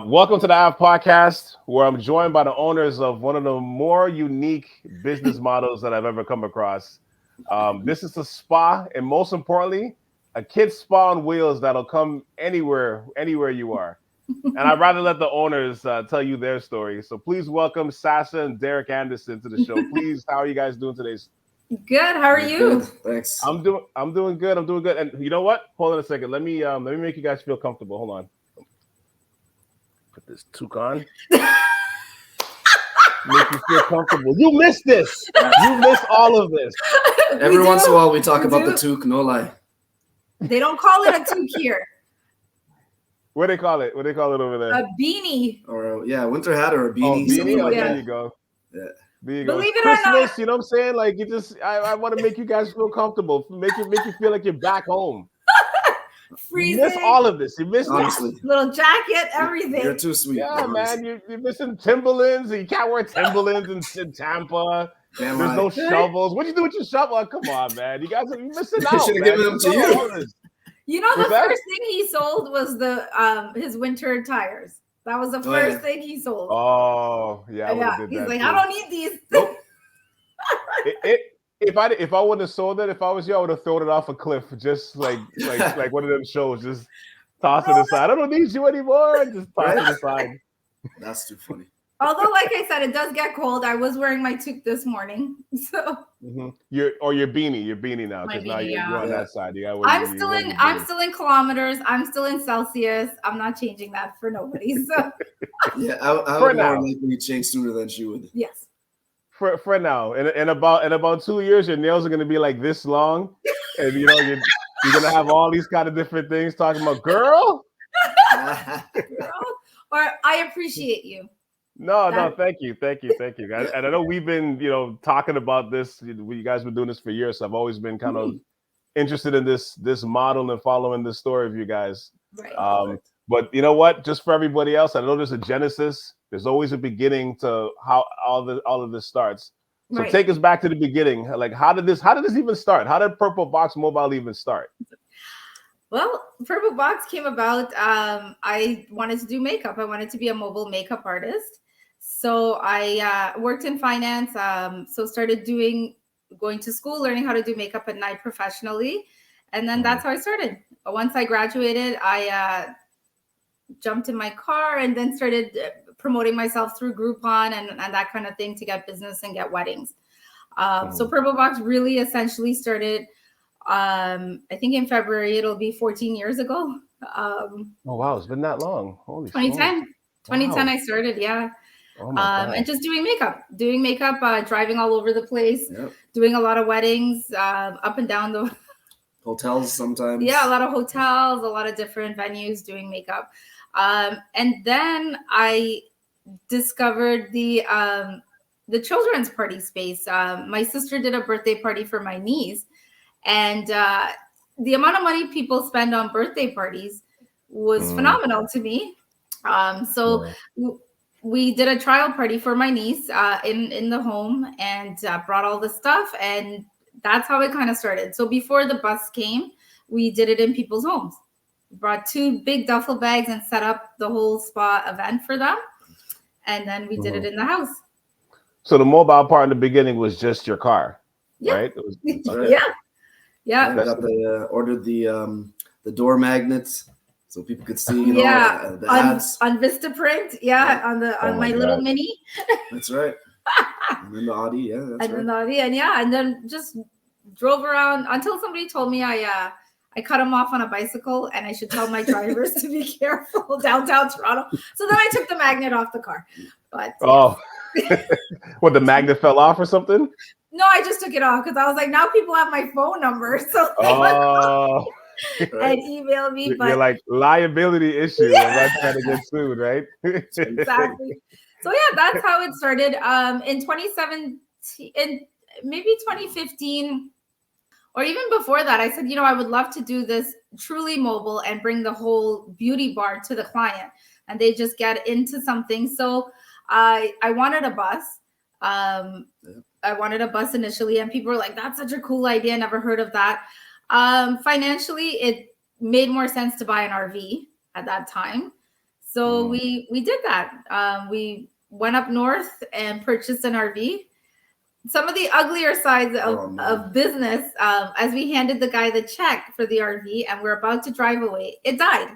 Welcome to the Ave Podcast, where I'm joined by the owners of one of the more unique business models that I've ever come across. This is a spa, and most importantly, a kid's spa on wheels that'll come anywhere you are. And I'd rather let the owners tell you their story. So please welcome Sasha and Derick Anderson to the show. Please, how are you guys doing today? Good. How are you? Good. Thanks. I'm doing good. And you know what? Hold on a second. Let me make you guys feel comfortable. Hold on. Put this toque on. Make you feel comfortable. You missed this. You missed all of this. Every once in a while, we talk about the toque. No lie. They don't call it a toque here. What do they call it? What do they call it over there? A beanie. Or winter hat or a beanie. Oh, beanie. Oh, Yeah. There you go. Yeah. There you go. Believe it Christmas, or not. you know what I'm saying? Like I want to make you guys feel comfortable. Make you feel like you're back home. Freezing. You missed all of this. You missed Honestly. Little jacket, everything. You're too sweet. Yeah, man. You're missing Timberlands. You can't wear Timberlands in Tampa. Damn There's right. no shovels. What'd you do with your shovel? Come on, man. You guys are missing out. Should have man. given them to you. You know, the What's that? first thing he sold was the his winter tires. That was the first thing he sold. Oh, yeah. I would've did He's that like, too. I don't need these. Nope. If I wouldn't have sold it, if I was you, I would have thrown it off a cliff, just like one of them shows, just toss it aside. I don't need you anymore. Just toss it aside. That's too funny. Although, like I said, it does get cold. I was wearing my toque this morning, so Your beanie now, My because now beanie, you're on yeah. that side. You got I'm still in kilometers. I'm still in Celsius. I'm not changing that for nobody. So Yeah, I For would now. more likely change sooner than she would. yes. for now. In about 2 years, your nails are gonna be like this long, and you're gonna have all these kind of different things talking about girl. Or I appreciate you. No, thank you. And I know we've been, talking about this. You guys been doing this for years. So I've always been kind of interested in this model and following this story of you guys. Right. But you know what? Just for everybody else, I know there's a genesis. There's always a beginning to how all of this starts. So Right. take us back to the beginning. Like, how did this even start? How did Purple Box Mobile even start? Well, Purple Box came about. I wanted to do makeup. I wanted to be a mobile makeup artist. So I worked in finance. So started going to school, learning how to do makeup at night professionally. And then that's how I started. Once I graduated, I jumped in my car and then started promoting myself through Groupon and that kind of thing to get business and get weddings. So Purple Box really essentially started, I think in February, it'll be 14 years ago. Oh, wow. It's been that long. Holy 2010. smokes. 2010 Wow. I started, yeah. Oh my God. And just doing makeup, driving all over the place, Yep. doing a lot of weddings, up and down the Hotels sometimes. yeah, a lot of hotels, a lot of different venues doing makeup. And then I discovered the children's party space. My sister did a birthday party for my niece, and the amount of money people spend on birthday parties was phenomenal to me. So we did a trial party for my niece in the home and brought all the stuff, and that's how it kind of started. So before the bus came, we did it in people's homes. Brought 2 big duffel bags and set up the whole spa event for them, and then we did it in the house. So the mobile part in the beginning was just your car, Yeah. right? Right. Yeah. I got ordered the door magnets so people could see, the ads. On Vistaprint, on my little mini. That's right. And then the Audi, yeah, that's right. And then and then just drove around until somebody told me I cut him off on a bicycle and I should tell my drivers to be careful downtown Toronto. So then I took the magnet off the car. But what, the magnet fell off or something? no, I just took it off because I was like, now people have my phone number, so and email me. But You're like liability issue. Yeah. That's trying to get sued, right? exactly. So yeah, that's how it started. In 2017, in maybe 2015, or even before that, I said, I would love to do this truly mobile and bring the whole beauty bar to the client, and they just get into something. So I wanted a bus. I wanted a bus initially, and people were like, "That's such a cool idea. Never heard of that." Financially, it made more sense to buy an RV at that time. So we did that. We went up north and purchased an RV. Some of the uglier sides of business, as we handed the guy the check for the RV and we're about to drive away, it died.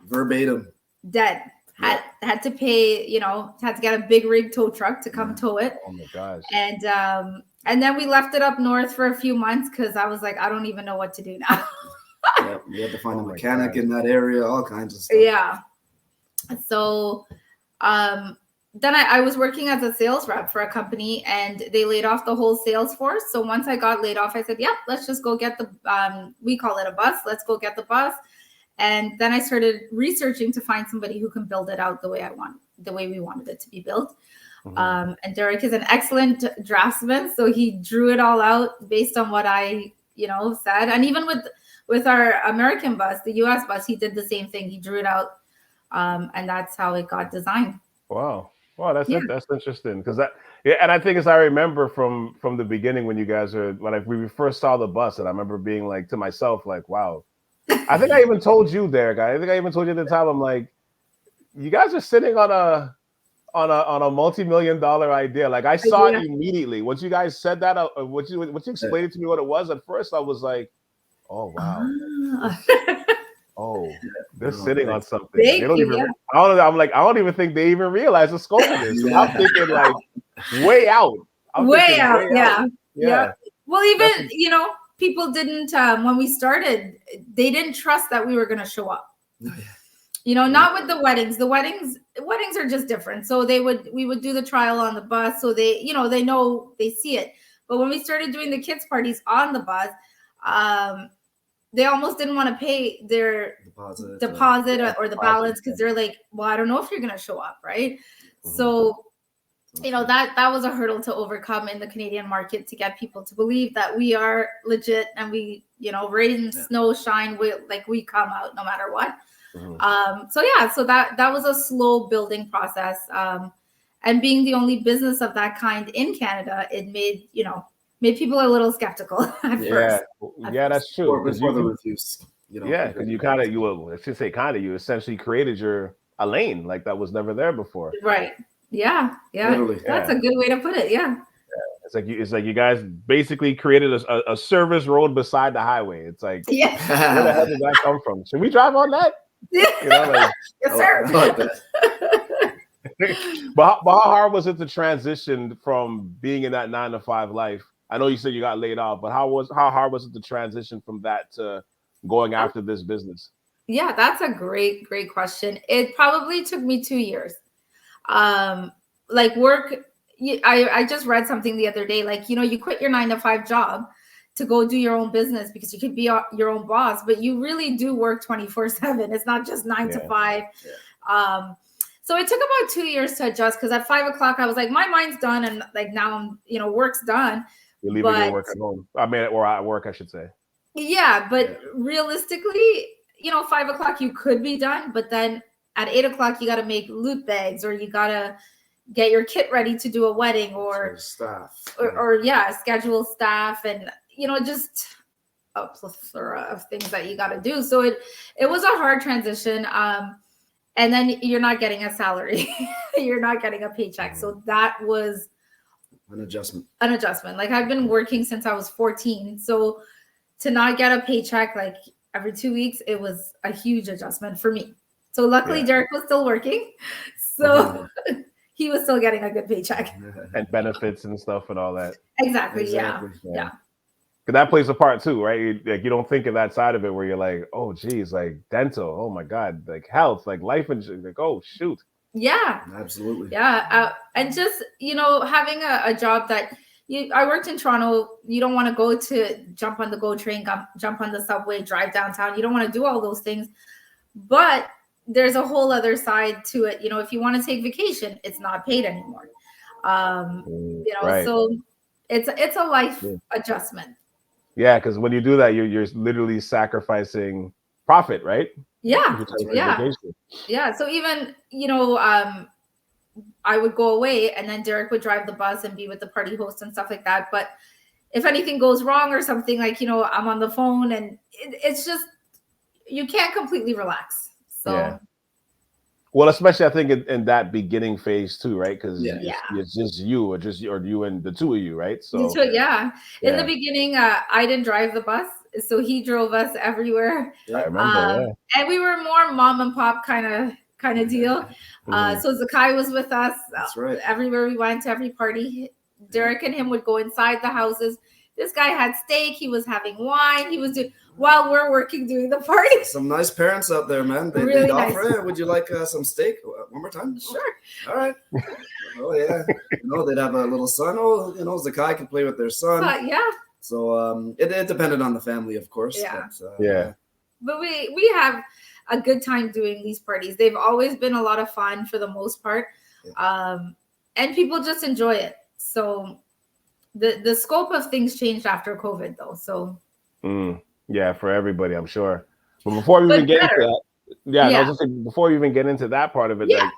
Verbatim. Dead. Had to pay, had to get a big rig tow truck to come tow it. Oh my gosh. And then we left it up north for a few months because I was like, I don't even know what to do now. Yeah, we had to find a mechanic in that area, all kinds of stuff. Yeah. So then I was working as a sales rep for a company and they laid off the whole sales force. So once I got laid off, I said, yep, let's just go get the, we call it a bus. Let's go get the bus. And then I started researching to find somebody who can build it out the way we wanted it to be built. And Derick is an excellent draftsman. So he drew it all out based on what I, said. And even with our American bus, the US bus, he did the same thing. He drew it out. And that's how it got designed. Wow, that's interesting because and I think as I remember from the beginning when you guys are when we first saw the bus, and I remember being like to myself like, wow. I think I even told you, Derick. I think I even told you at the time. I'm like, you guys are sitting on a multi-million-dollar idea. Like I saw it immediately once you guys said that. Once you explained it to me what it was, at first I was like, oh wow. Oh, they're sitting on something. They don't even. I don't even think they even realize the scope of this. So I'm thinking like way out. Way out. Yeah. Well, even people didn't when we started. They didn't trust that we were going to show up. Not with the weddings. The weddings are just different. So we would do the trial on the bus. So they see it. But when we started doing the kids' parties on the bus, they almost didn't want to pay their deposit or the balance because they're like, well, I don't know if you're going to show up, right? So, that was a hurdle to overcome in the Canadian market to get people to believe that we are legit and we, rain, snow, shine, we come out no matter what. So that was a slow building process. And being the only business of that kind in Canada, it made people a little skeptical at first. That's true. Because you essentially created a lane like that was never there before. Right. Yeah. That's a good way to put it. Yeah. It's like you guys basically created a service road beside the highway. It's like, where the hell did that come from? Should we drive on that? Yes, sir. I like that. But how hard was it to transition from being in that 9-to-5 life? I know you said you got laid off, but how hard was it to transition from that to going after this business? Yeah, that's a great question. It probably took me 2 years. Work. I just read something the other day, you quit your 9-to-5 job to go do your own business because you could be your own boss, but you really do work 24/7. It's not just 9-to-5. So it took about 2 years to adjust because at 5 o'clock I was like, my mind's done. And now I'm, work's done. You're leaving your work at home. Or at work, I should say. Yeah. But realistically, 5 o'clock you could be done, but then at 8 o'clock you got to make loot bags or you got to get your kit ready to do a wedding or staff or schedule staff and, just a plethora of things that you got to do. So it was a hard transition. And then you're not getting a salary. You're not getting a paycheck. So that was an adjustment. I've been working since I was 14. So to not get a paycheck every 2 weeks, it was a huge adjustment for me. So luckily Derick was still working. So he was still getting a good paycheck. And benefits and stuff and all that. Exactly. Yeah. Because that plays a part too, right? You don't think of that side of it where you're like, oh, geez, dental. Oh my God, health, life insurance. Oh, shoot. Yeah. Absolutely. Yeah. And just, having a job that I worked in Toronto. You don't want to go to jump on the GO train, jump on the subway, drive downtown. You don't want to do all those things. But there's a whole other side to it. If you want to take vacation, it's not paid anymore. So it's a life adjustment. Yeah, because when you do that, you're literally sacrificing profit, right? Yeah. So even I would go away, and then Derick would drive the bus and be with the party host and stuff like that. But if anything goes wrong or something, I'm on the phone, and it's just you can't completely relax. So Well, especially I think in that beginning phase too, right? Because Yeah. it's just you, or you and the two of you, right? So In the beginning, I didn't drive the bus, so he drove us everywhere. I remember, and we were more mom and pop kind of deal. So Zakai was with us. That's right. Everywhere we went, to every party, Derick and him would go inside the houses. This guy had steak. He was having wine. He was doing while we're working doing the party. Some nice parents out there, man. They Really offer nice. it. Would you like some steak? One more time? Sure. All right. Oh yeah. They'd have a little son. Oh, Zakai could play with their son. Yeah. So it depended on the family, of course. Yeah. But, But we have a good time doing these parties. They've always been a lot of fun for the most part. Yeah. And people just enjoy it. So the scope of things changed after COVID though. So yeah, for everybody, I'm sure. But before we even get into that, I was just saying, before you even get into that part of it, like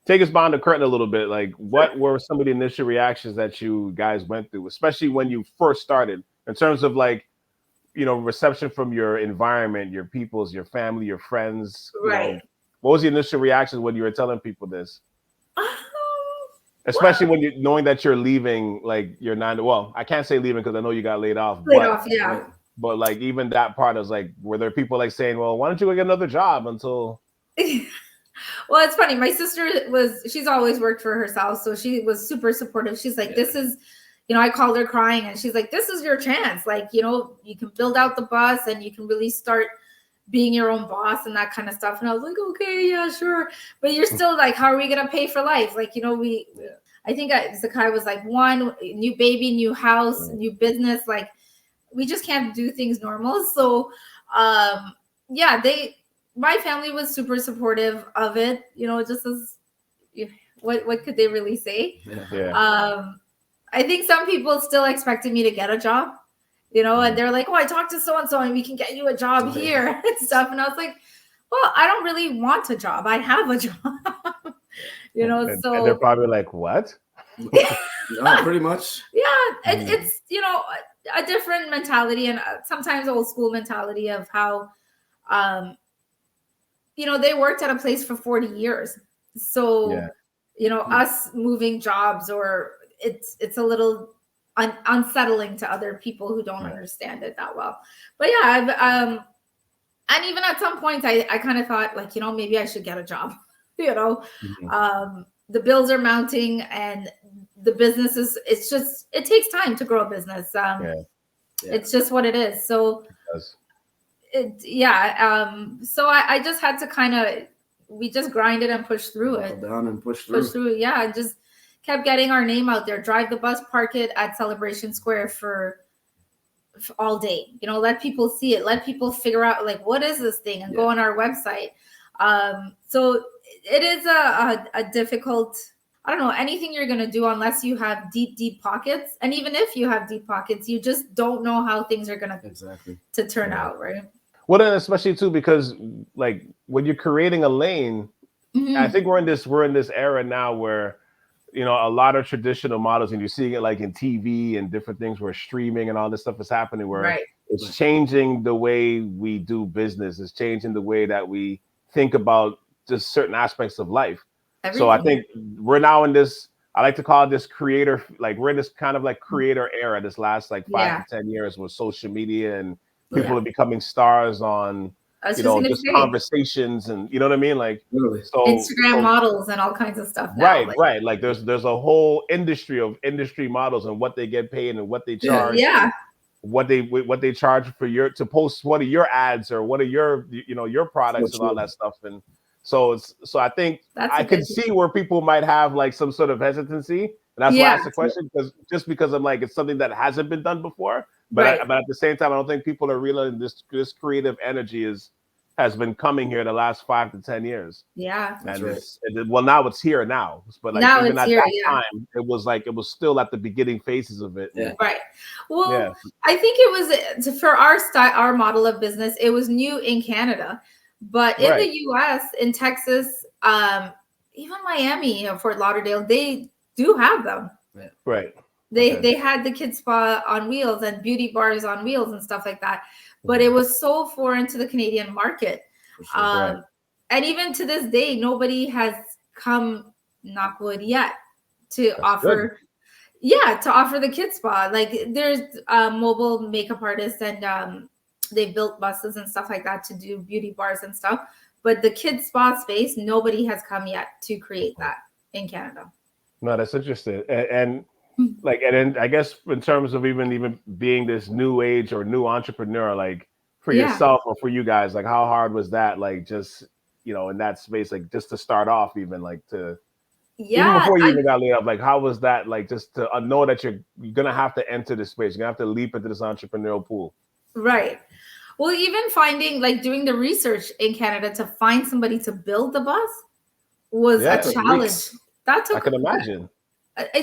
take us behind the curtain a little bit. Like, what were some of the initial reactions that you guys went through, especially when you first started, in terms of like, reception from your environment, your peoples, your family, your friends? Right. What was the initial reaction when you were telling people this? Especially when you knowing that you're leaving, like you're not. Well, I can't say leaving because I know you got laid off. But like even that part is like, were there people like saying, "Well, why don't you go get another job until?" Well, it's funny. My sister she's always worked for herself, so she was super supportive. She's like, "This is," I called her crying, and she's like, "This is your chance. Like, you can build out the bus, and you can really start being your own boss and that kind of stuff." And I was like, "Okay, yeah, sure." But you're still like, how are we gonna pay for life? Like, I think Zakai was like, one, new baby, new house, new business. Like, we just can't do things normal. So, my family was super supportive of it. Just as what could they really say? Yeah. I think some people still expected me to get a job, and they're like, "Oh, I talked to so and so, and we can get you a job here and stuff." And I was like, "Well, I don't really want a job. I have a job." And so they're probably like, "What?" Pretty much. Yeah, it's a different mentality, and sometimes old school mentality of how, they worked at a place for 40 years. So, us moving jobs, or it's a little unsettling to other people who don't understand it that well. But yeah, and even at some points, I kind of thought like, maybe I should get a job. The bills are mounting, and the business it takes time to grow a business. It's just what it is. So so I just had to we just grinded and pushed through it. Down and push through. Yeah, and just kept getting our name out there. Drive the bus, park it at Celebration Square for all day. Let people see it. Let people figure out like, what is this thing, and go on our website. So it is a difficult. I don't know, anything you're going to do unless you have deep pockets. And even if you have deep pockets, you just don't know how things are going to turn out, right? Well, then especially too, because like when you're creating a lane, I think we're in this era now where, a lot of traditional models, and you're seeing it like in TV and different things where streaming and all this stuff is happening, where it's changing the way we do business. It's changing the way that we think about just certain aspects of life. Everything. So I think we're now in this, I like to call it this creator, like we're in this kind of like creator era, this last like 5 to 10 years with social media, and people are becoming stars on, just conversations, and you know what I mean? Like so Instagram models and all kinds of stuff. Now. Right. Like there's a whole industry of industry models and what they get paid and what they charge. What they charge for to post one of your ads or what are your products and all that stuff. And so I think I could see where people might have like some sort of hesitancy, and that's why I asked the question, because I'm like, it's something that hasn't been done before. But but at the same time, I don't think people are realizing this creative energy has been coming here the last 5 to 10 years. Yeah, and now it's here now. But like now even at that time, it was still at the beginning phases of it. Yeah. Right. Well, I think it was for our model of business. It was new in Canada. But in the U.S., in Texas, even Miami or Fort Lauderdale, they do have them. Right. They had the kids spa on wheels and beauty bars on wheels and stuff like that. But it was so foreign to the Canadian market. And even to this day, nobody has come, knock wood, yet to That's offer good. to offer the kid spa. Like there's mobile makeup artists, and they built buses and stuff like that to do beauty bars and stuff. But the kid spa space, nobody has come yet to create that in Canada. No, that's interesting. And like, and then I guess in terms of even being this new age or new entrepreneur, like for Yeah. yourself or for you guys, like how hard was that? Like just in that space, like just to start off, even like to even Yeah. before you even got laid up, like how was that? Like just to know that you're gonna have to enter this space, you're gonna have to leap into this entrepreneurial pool. Right. Well, even finding, like, doing the research in Canada to find somebody to build the bus was Yeah, a challenge. That I took can imagine.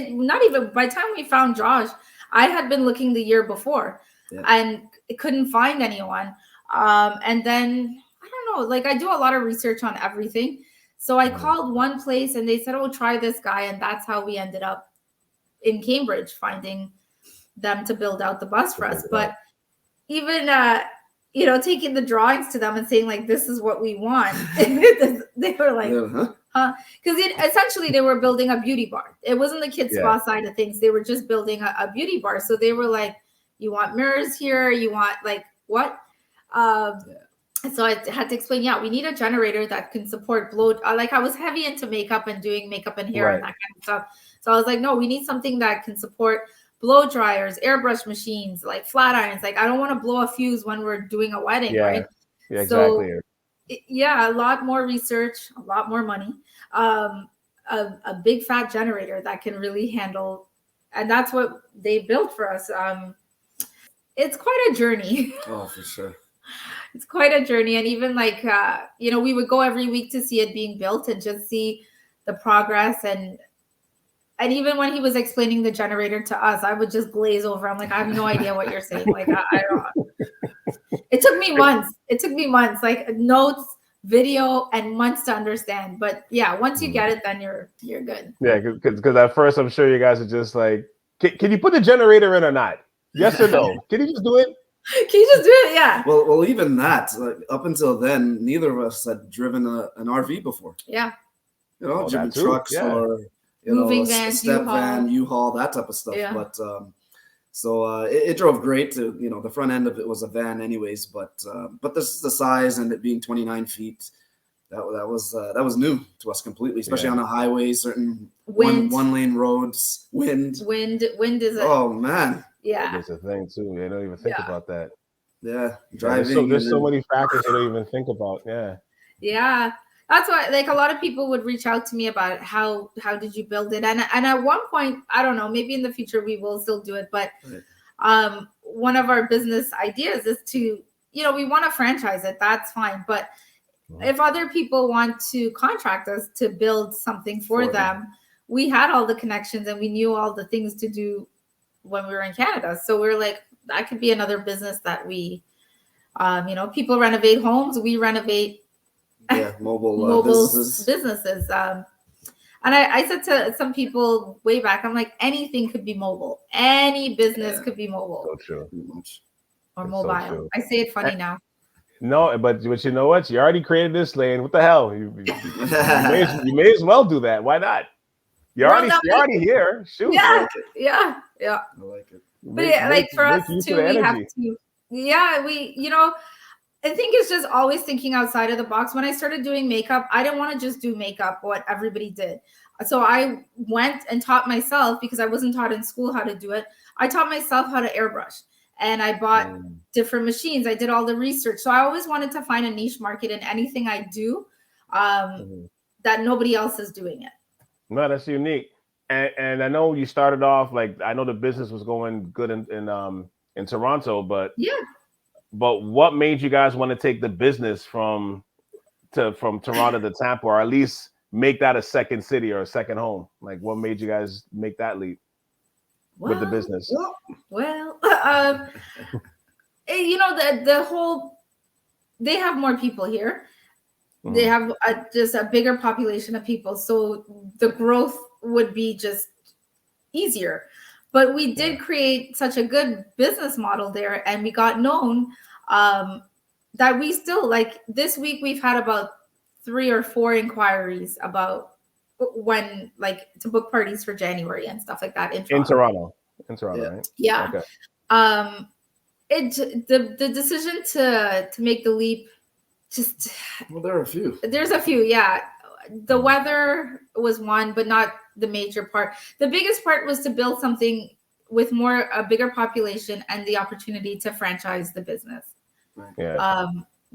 not even by the time we found Josh, I had been looking the year before and couldn't find anyone. And then I don't know, like I do a lot of research on everything. So I called one place and they said, "Oh, try this guy." And that's how we ended up in Cambridge finding them to build out the bus for us. But even taking the drawings to them and saying like, "This is what we want," they were like, because essentially they were building a beauty bar. It wasn't the kids spa side of things. They were just building a beauty bar. So they were like, "You want mirrors here? You want like what?" So I had to explain, we need a generator that can support blow. Like I was heavy into makeup and doing makeup and hair and that kind of stuff. So I was like, no, we need something that can support blow dryers, airbrush machines, like flat irons. Like I don't want to blow a fuse when we're doing a wedding, right? Yeah, exactly. So, a lot more research, a lot more money, a big fat generator that can really handle, and that's what they built for us. It's quite a journey. Oh, for sure. It's quite a journey. And even like, we would go every week to see it being built and just see the progress. And even when he was explaining the generator to us, I would just glaze over. I'm like, I have no idea what you're saying. Like, I don't. It took me months, like notes, video, and months to understand. But yeah, once you get it, then you're good. Yeah, because at first I'm sure you guys are just like, can you put the generator in or not? Yes or no? Can you just do it? Can you just do it? Yeah. Well, even that, like up until then, neither of us had driven an RV before. Yeah. Driven trucks or moving a step van, U-Haul, that type of stuff. Yeah. But it drove great. The front end of it was a van, anyways. But this is the size and it being 29 feet. That was new to us completely, especially on a highway, certain one lane roads. Wind is oh man. Yeah, it's a thing too. You don't even think about that. Yeah, driving. There's so many factors you don't even think about. Yeah, that's why. Like a lot of people would reach out to me about how did you build it, and at one point, I don't know, maybe in the future we will still do it, but one of our business ideas is to we want to franchise it. That's fine, but if other people want to contract us to build something for them, we had all the connections and we knew all the things to do when we were in Canada. So we're like, that could be another business that we, people renovate homes. We renovate mobile businesses. And I said to some people way back, I'm like, anything could be mobile. Any business could be mobile. So true. Or mobile. So I say it funny now. No, but you know what? You already created this lane. What the hell? You may as well do that. Why not? You're already here. Shoot. Yeah. I like it. But for us too, we have to. Yeah, I think it's just always thinking outside of the box. When I started doing makeup, I didn't want to just do makeup, what everybody did. So I went and taught myself, because I wasn't taught in school how to do it. I taught myself how to airbrush. And I bought different machines. I did all the research. So I always wanted to find a niche market in anything I do that nobody else is doing it. No, that's unique. And I know you started off, like, I know the business was going good in Toronto, but what made you guys want to take the business from Toronto to Tampa, or at least make that a second city or a second home? Like, what made you guys make that leap with the business? The whole, they have more people here. They have just a bigger population of people. So the growth would be just easier. But we did create such a good business model there, and we got known that we still, like, this week we've had about 3 or 4 inquiries about when, like, to book parties for January and stuff like that in Toronto. In Toronto, right? Yeah. Okay. The decision to make the leap, just there's a few. Yeah, the weather was one, but not the major part. The biggest part was to build something with a bigger population and the opportunity to franchise the business. Yeah.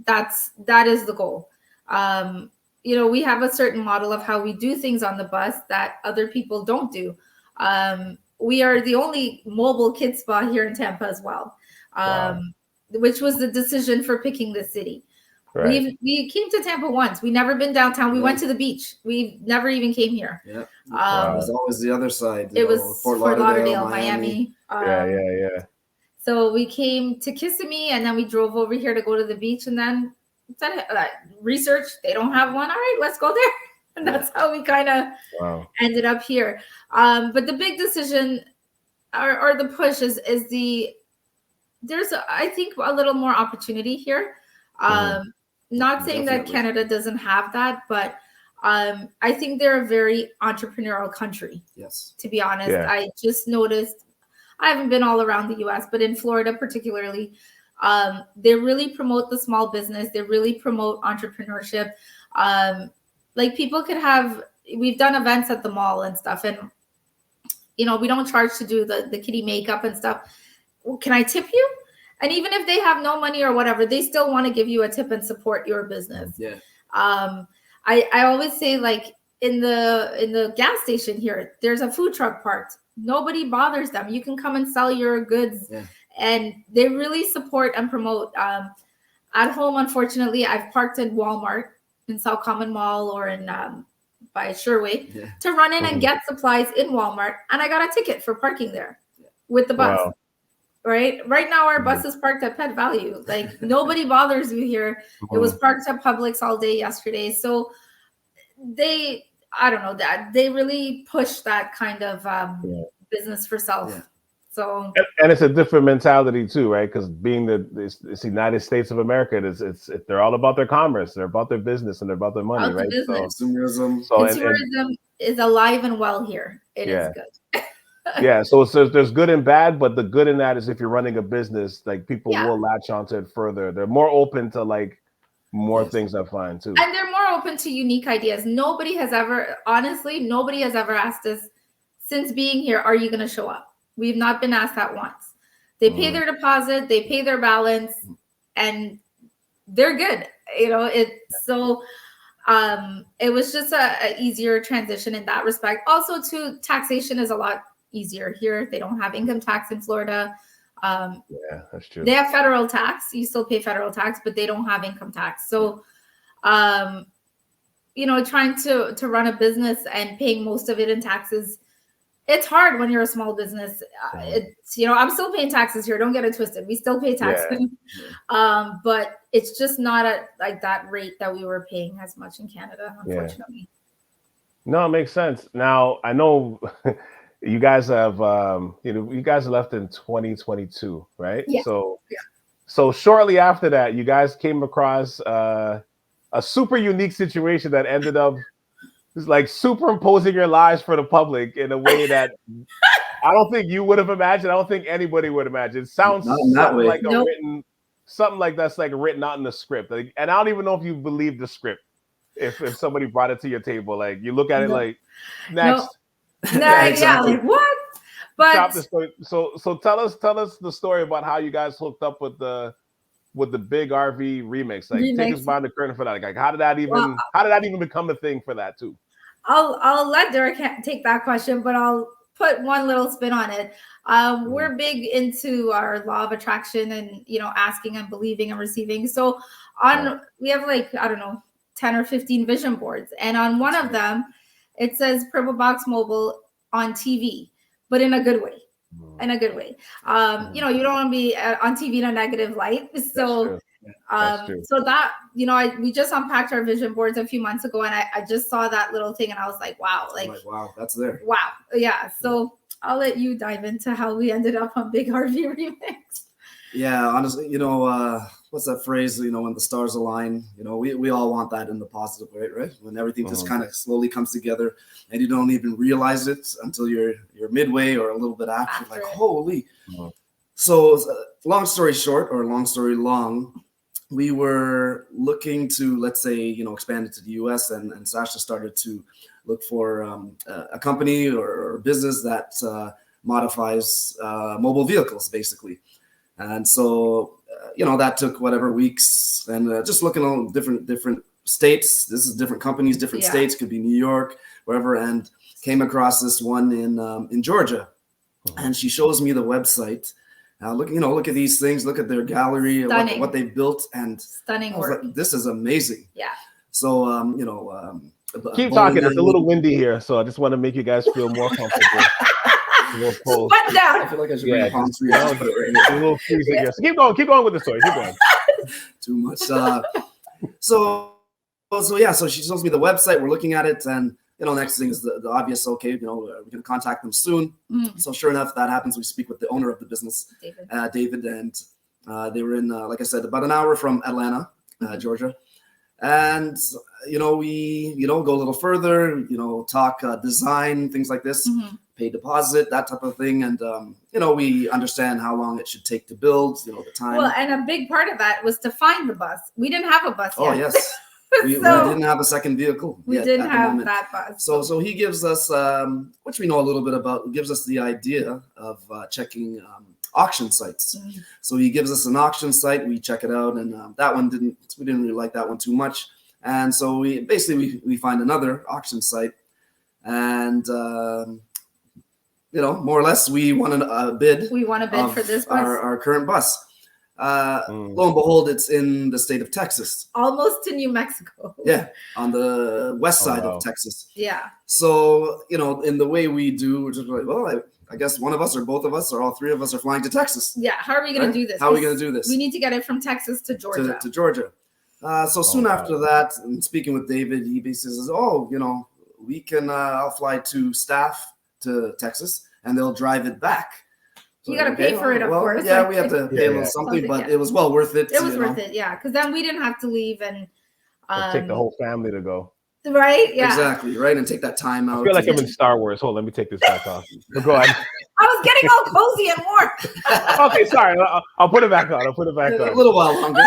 That is the goal. We have a certain model of how we do things on the bus that other people don't do. We are the only mobile kids spa here in Tampa as well. Which was the decision for picking the city. Right. We came to Tampa once. We never been downtown. We went to the beach. We never even came here. Yeah. It was always the other side. It was Fort Lauderdale, Miami. Yeah. So we came to Kissimmee, and then we drove over here to go to the beach, and then research. They don't have one. All right, let's go there. And that's how we kind of ended up here. But the big decision or the push is there's I think a little more opportunity here. Not saying that Canada doesn't have that, but I think they're a very entrepreneurial country. Yes. To be honest, I just noticed, I haven't been all around the US, but in Florida particularly, they really promote the small business. They really promote entrepreneurship. Like people we've done events at the mall and stuff, and we don't charge to do the kiddie makeup and stuff. Well, can I tip you? And even if they have no money or whatever, they still want to give you a tip and support your business. Yeah. I always say, like, in the gas station here, there's a food truck parked. Nobody bothers them. You can come and sell your goods, and they really support and promote. At home, unfortunately, I've parked in Walmart, in South Common Mall, or in by Sherway to run in and get supplies in Walmart, and I got a ticket for parking there with the bus. Wow. Right now, our bus is parked at Pet Value. Like, nobody bothers you here. It was parked at Publix all day yesterday. So they really push that kind of business for self. Yeah. So and it's a different mentality too, right? Because being it's United States of America, it's they're all about their commerce, they're about their business, and they're about their money, right? Consumerism is alive and well here. It is good. Yeah, so there's good and bad, but the good in that is if you're running a business, like, people will latch onto it further. They're more open to, like, more things, I find too. And they're more open to unique ideas. Nobody has ever asked us since being here, are you going to show up? We've not been asked that once. They pay their deposit, they pay their balance, and they're good. It was just a easier transition in that respect. Also, too, taxation is a lot easier here. They don't have income tax in Florida. That's true. They have federal tax. You still pay federal tax, but they don't have income tax. So, trying to run a business and paying most of it in taxes, it's hard when you're a small business. I'm still paying taxes here. Don't get it twisted. We still pay taxes. But it's just not at like that rate that we were paying as much in Canada, unfortunately. No, it makes sense. Now, I know you guys have, you guys left in 2022, right? Yeah. So shortly after that, you guys came across a super unique situation that ended up like superimposing your lives for the public in a way that I don't think you would have imagined. I don't think anybody would imagine. It sounds something like something like that's like written out in the script. Like, and I don't even know if you believe the script. If somebody brought it to your table, like, you look at it like, next. Exactly. Like, what? But stop the story. So tell us the story about how you guys hooked up with the Big RV remix. Like, take us behind the curtain for that. Like, how did that even become a thing for that too? I'll let Derick take that question, but I'll put one little spin on it. We're big into our law of attraction and asking and believing and receiving. So we have, like, I don't know, 10 or 15 vision boards, and on one of them it says Purple Box Mobile on TV, but in a good way. You don't want to be on TV in a negative light. So so that, we just unpacked our vision boards a few months ago, and I just saw that little thing, and I was like, wow, wow, that's there. Wow. Yeah. So I'll let you dive into how we ended up on Big RV Remix. Yeah, honestly, what's that phrase? When the stars align, we all want that in the positive way, right? When everything just kind of slowly comes together, and you don't even realize it until you're midway or a little bit after. Like, holy. So, long story short, or long story long, we were looking to, let's say, expand it to the U.S. and Sasha started to look for a company or a business that modifies mobile vehicles, basically. And so, that took whatever weeks, and just looking at different states. This is different companies, different states, could be New York, wherever, and came across this one in Georgia. And she shows me the website. Look at these things. Look at their gallery, what they've built, and stunning work. Like, this is amazing. Yeah. So, keep talking. It's a little windy here, so I just want to make you guys feel more comfortable. Button down. I feel like I should bring a palm tree. A little freezing here. So keep going with the story. Keep going. Too much. So she shows me the website. We're looking at it, and next thing is the obvious. Okay, we're going to contact them soon. So sure enough, that happens. We speak with the owner of the business, David, and they were in, like I said, about an hour from Atlanta, Georgia. And we go a little further. Talk design, things like this. Pay deposit, that type of thing, and we understand how long it should take to build. The time. Well, and a big part of that was to find the bus. We didn't have a bus yet. Oh yes. We didn't have a second vehicle. We didn't have that bus. So he gives us, which we know a little bit about, gives us the idea of checking auction sites. So he gives us an auction site. We check it out, and that one we didn't really like that one too much. And so we find another auction site, and more or less we won a bid. We won a bid for this bus. Our current bus. Lo and behold, it's in the state of Texas. Almost to New Mexico. Yeah, on the west side of Texas. Yeah. So, in the way we do, we're just like, well, I guess one of us or both of us or all three of us are flying to Texas. Yeah, how are we going to do this? How are we going to do this? We need to get it from Texas to Georgia. To Georgia. So soon after that, and speaking with David, he basically says, we can, I'll fly to staff to Texas, and they'll drive it back. You got to pay for it, of course. Yeah, we have to pay a little something, but it was well worth it. It was worth it, yeah, because then we didn't have to leave and take the whole family to go. Right? Yeah. Exactly, right? And take that time out. I feel like I'm in Star Wars. Hold on, let me take this back off. Go ahead. I was getting all cozy and warm. Okay, sorry. I'll put it back on. A little while longer.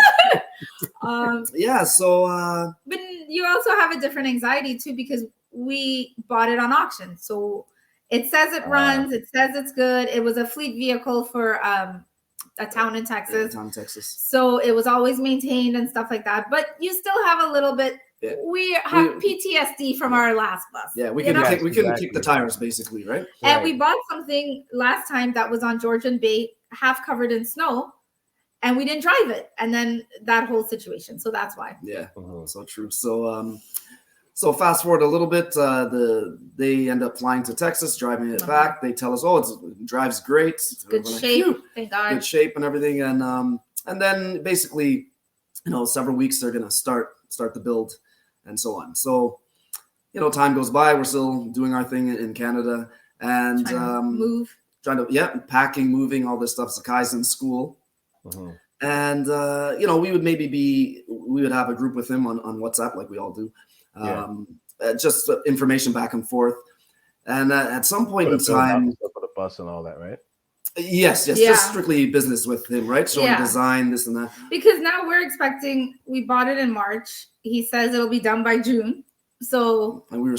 So... But you also have a different anxiety, too, because we bought it on auction. So... It says it runs. It says it's good. It was a fleet vehicle for a town in Texas. So it was always maintained and stuff like that. But you still have a little bit. Yeah. We have PTSD from our last bus. Yeah, we couldn't keep the tires, basically, right? And we bought something last time that was on Georgian Bay, half covered in snow, and we didn't drive it. And then that whole situation. So that's why. Yeah, so true. So fast forward a little bit, they end up flying to Texas, driving it back. They tell us, it drives great. It's good shape, thank God. Good shape and everything. And then basically, several weeks they're going to start the build and so on. So, time goes by. We're still doing our thing in Canada and packing, moving, all this stuff. Sakai's in school. And, we would have a group with him on WhatsApp like we all do. Just information back and forth, and at some point in time, for the bus and all that, right? Yes, just strictly business with him, right? Showing design, this and that. Because now we're expecting. We bought it in March. He says it'll be done by June. So, and we were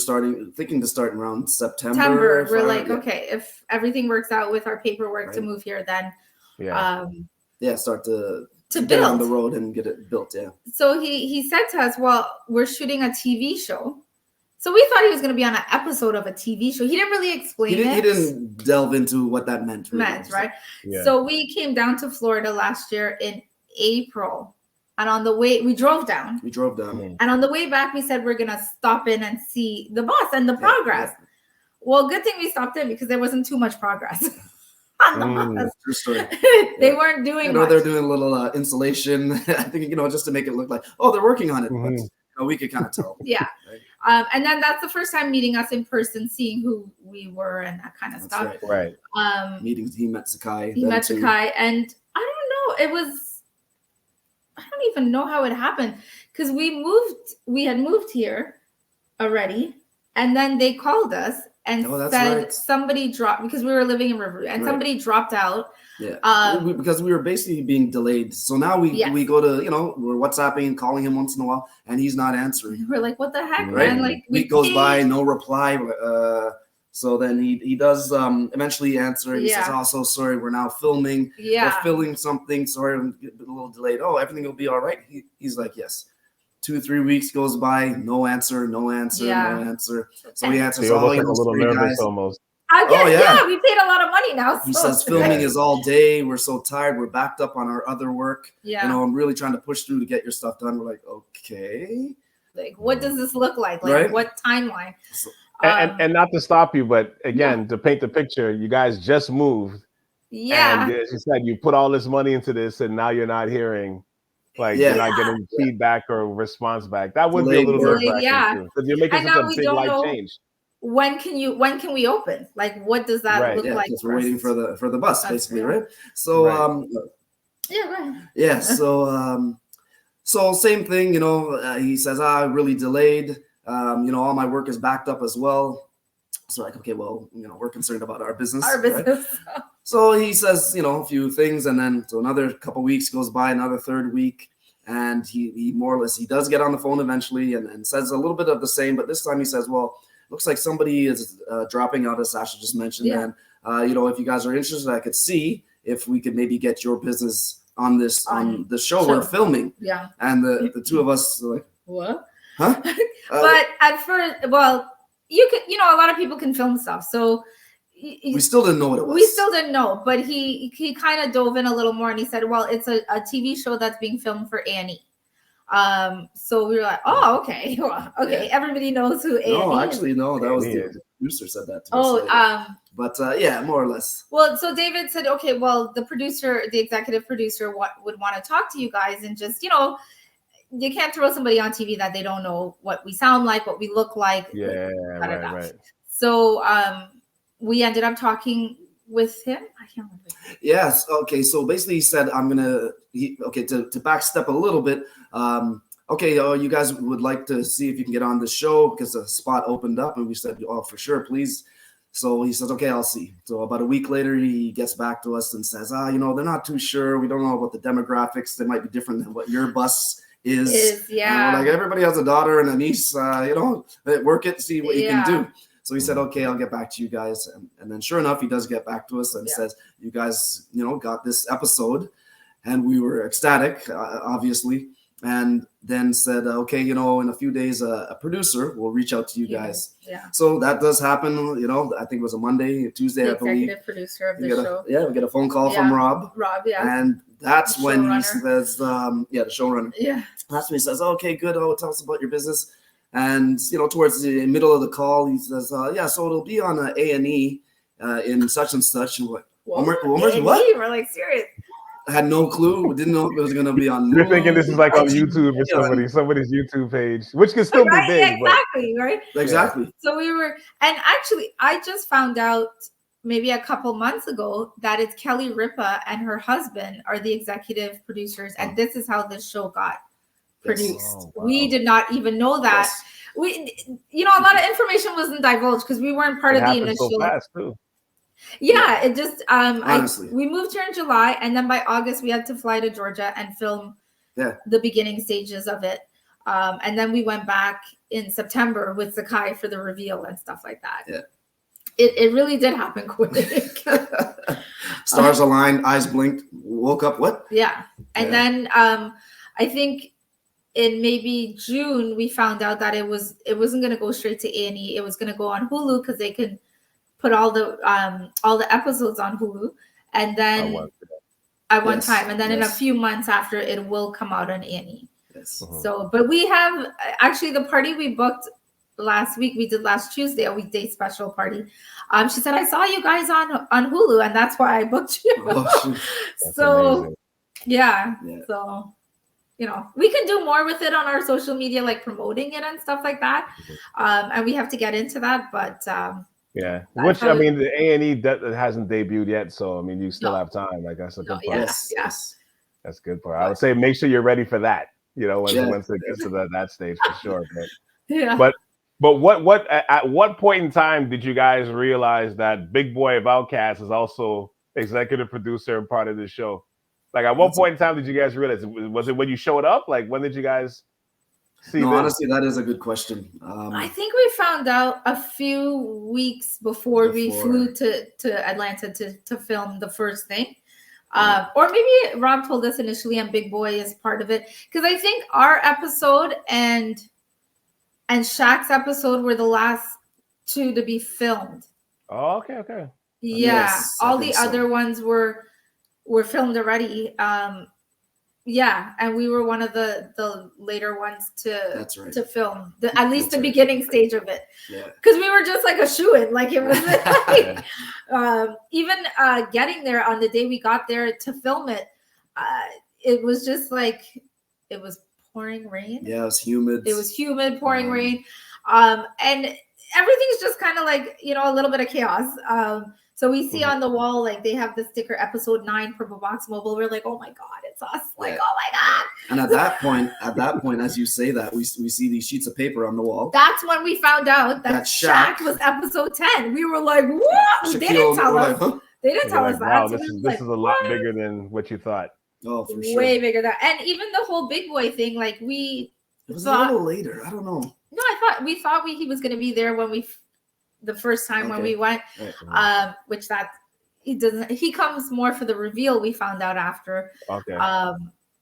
thinking to start around September. We're like, okay, if everything works out with our paperwork to move here, then start to build get on the road and get it built. Yeah. So he said to us, well, we're shooting a TV show. So we thought he was going to be on an episode of a TV show. He didn't really explain it. He didn't delve into what that meant. Right? Yeah. So we came down to Florida last year in April. And on the way, we drove down. And on the way back, we said we're going to stop in and see the bus and the progress. Yeah. Well, good thing we stopped in because there wasn't too much progress. True story. They weren't doing much. They're doing a little insulation. I think, just to make it look like, they're working on it. But we could kind of tell. Yeah. Right? And then that's the first time meeting us in person, seeing who we were and that kind of stuff. Right. Meetings. He met Sakai. And I don't know. I don't even know how it happened because we had moved here already, and then they called us and said somebody dropped because we were living in Riverview, and somebody dropped out. Yeah, because we were basically being delayed. So now we go to, we're WhatsApping, calling him once in a while, and he's not answering. We're like, what the heck, man? Like, week goes by, no reply. So then he does eventually answer. He says, "Oh, so sorry, we're now filming. We're filming something. Sorry, I'm a little delayed. Oh, everything will be all right." He's like, "Yes." 2-3 weeks goes by, no answer. So he answers, "Oh, like a little nervous guys. Almost." We paid a lot of money now. So. He says filming is all day. We're so tired. We're backed up on our other work. Yeah. I'm really trying to push through to get your stuff done. We're like, okay. Like, what does this look like? Like, what timeline? So, and not to stop you, but again, to paint the picture, you guys just moved. Yeah. And as you said, you put all this money into this, and now you're not hearing, you're not getting feedback or response back. That would be a little nerve-wracking too, because you're making such a big life change. When can we open? Like, what does that look like? We're waiting for the bus, basically, right? So go ahead. Yeah, so same thing, he says, really delayed. All my work is backed up as well. So like, okay, well, we're concerned about our business. Right? So he says, a few things, and then so another couple weeks goes by, another third week, and he more or less, he does get on the phone eventually and says a little bit of the same, but this time he says, well, looks like somebody is dropping out, as Sasha just mentioned. Yeah. And, if you guys are interested, I could see if we could maybe get your business on the show we're filming. Yeah. And the two of us are like, what? Huh? But at first, well, you could, a lot of people can film stuff. So we still didn't know what it was. We still didn't know, but he kind of dove in a little more, and he said, well, it's a TV show that's being filmed for A&E. So we were like, oh, okay. Okay. Yeah. Everybody knows who A&E No, actually, no, that was the producer said that to us. But more or less. Well, so David said, okay, well, the executive producer would want to talk to you guys, and just, you can't throw somebody on TV that they don't know what we sound like, what we look like. Yeah, right. So we ended up talking with him. I can't remember. Yes. Okay. So basically, he said, to backstep a little bit. You guys would like to see if you can get on the show because a spot opened up, and we said, oh, for sure, please. So he says, okay, I'll see. So about a week later, he gets back to us and says, they're not too sure. We don't know about the demographics. They might be different than what your bus is. Yeah. Like, everybody has a daughter and a niece, work it, see what you can do. So he said, okay, I'll get back to you guys. And then sure enough, he does get back to us and says, you guys, got this episode. And we were ecstatic, obviously. And then said, okay, in a few days, a producer will reach out to you guys. Yeah. So that does happen. I think it was a Monday, Tuesday, I believe. Executive producer of the show. We get a phone call from Rob. And that's when he says, the showrunner. Yeah. That's when he says, okay, good. Oh, tell us about your business. And, towards the middle of the call, he says, so it'll be on A&E in such and such. And what? What? We're like, serious. I had no clue. We didn't know if it was going to be on. You're thinking this is like on YouTube or somebody's YouTube page, which can still be big. Exactly, right? Exactly. So and actually, I just found out maybe a couple months ago that it's Kelly Ripa and her husband are the executive producers, and this is how this show got produced. Oh, wow. We did not even know that. Yes. We, a lot of information wasn't divulged because we weren't part of the initial. So fast too. Yeah, it just honestly. We moved here in July, and then by August we had to fly to Georgia and film the beginning stages of it. And then we went back in September with Zakai for the reveal and stuff like that. Yeah. It really did happen quick. Stars aligned, eyes blinked, woke up, what? Yeah. And then I think in maybe June we found out that it wasn't going to go straight to A&E. It was going to go on Hulu because they could put all the episodes on Hulu, and then at one time, and then in a few months after, it will come out on A&E. Yes. So, but we have actually the party we booked last week. We did last Tuesday, a weekday special party. She said, I saw you guys on Hulu, and that's why I booked you. So amazing. Yeah. So we can do more with it on our social media, like promoting it and stuff like that. And we have to get into that, but which I mean, the A&E that hasn't debuted yet, so I mean, you still have time. Like that's a good point. Yes. That's good for. I would say make sure you're ready for that. Once it gets to that stage for sure. But what at what point in time did you guys realize that Big Boi of Outkast is also executive producer and part of the show? Like, at what point in time did you guys realize? Was it when you showed up? Like, when did you guys see? No, honestly, that is a good question. I think we found out a few weeks before we flew to Atlanta to film the first thing. Or maybe Rob told us initially, and Big Boi is part of it. Because I think our episode and Shaq's episode were the last two to be filmed. Oh, okay. Yeah, yes, all the other ones were filmed already. And we were one of the later ones to film at least the beginning stage of it. Yeah, because we were just like a shoo-in. Like, it was like, even getting there on the day we got there to film it, it was just like, it was pouring rain. Yeah, it was humid. Pouring rain, and everything's just kind of like, a little bit of chaos. So we see on the wall, like, they have the sticker episode 9 Purple Box Mobile. We're like, oh my God, it's us. Like, oh my God. And at that point, as you say that, we see these sheets of paper on the wall. That's when we found out that Shaq was episode 10. We were like, what? They didn't tell us. They didn't tell us that. Wow, this is a lot bigger than what you thought. Oh, for sure. Way bigger than that. And even the whole Big Boi thing, like, it was a little later. I don't know. No, we thought he was going to be there when the first time when we went, which that he comes more for the reveal. We found out after. Okay.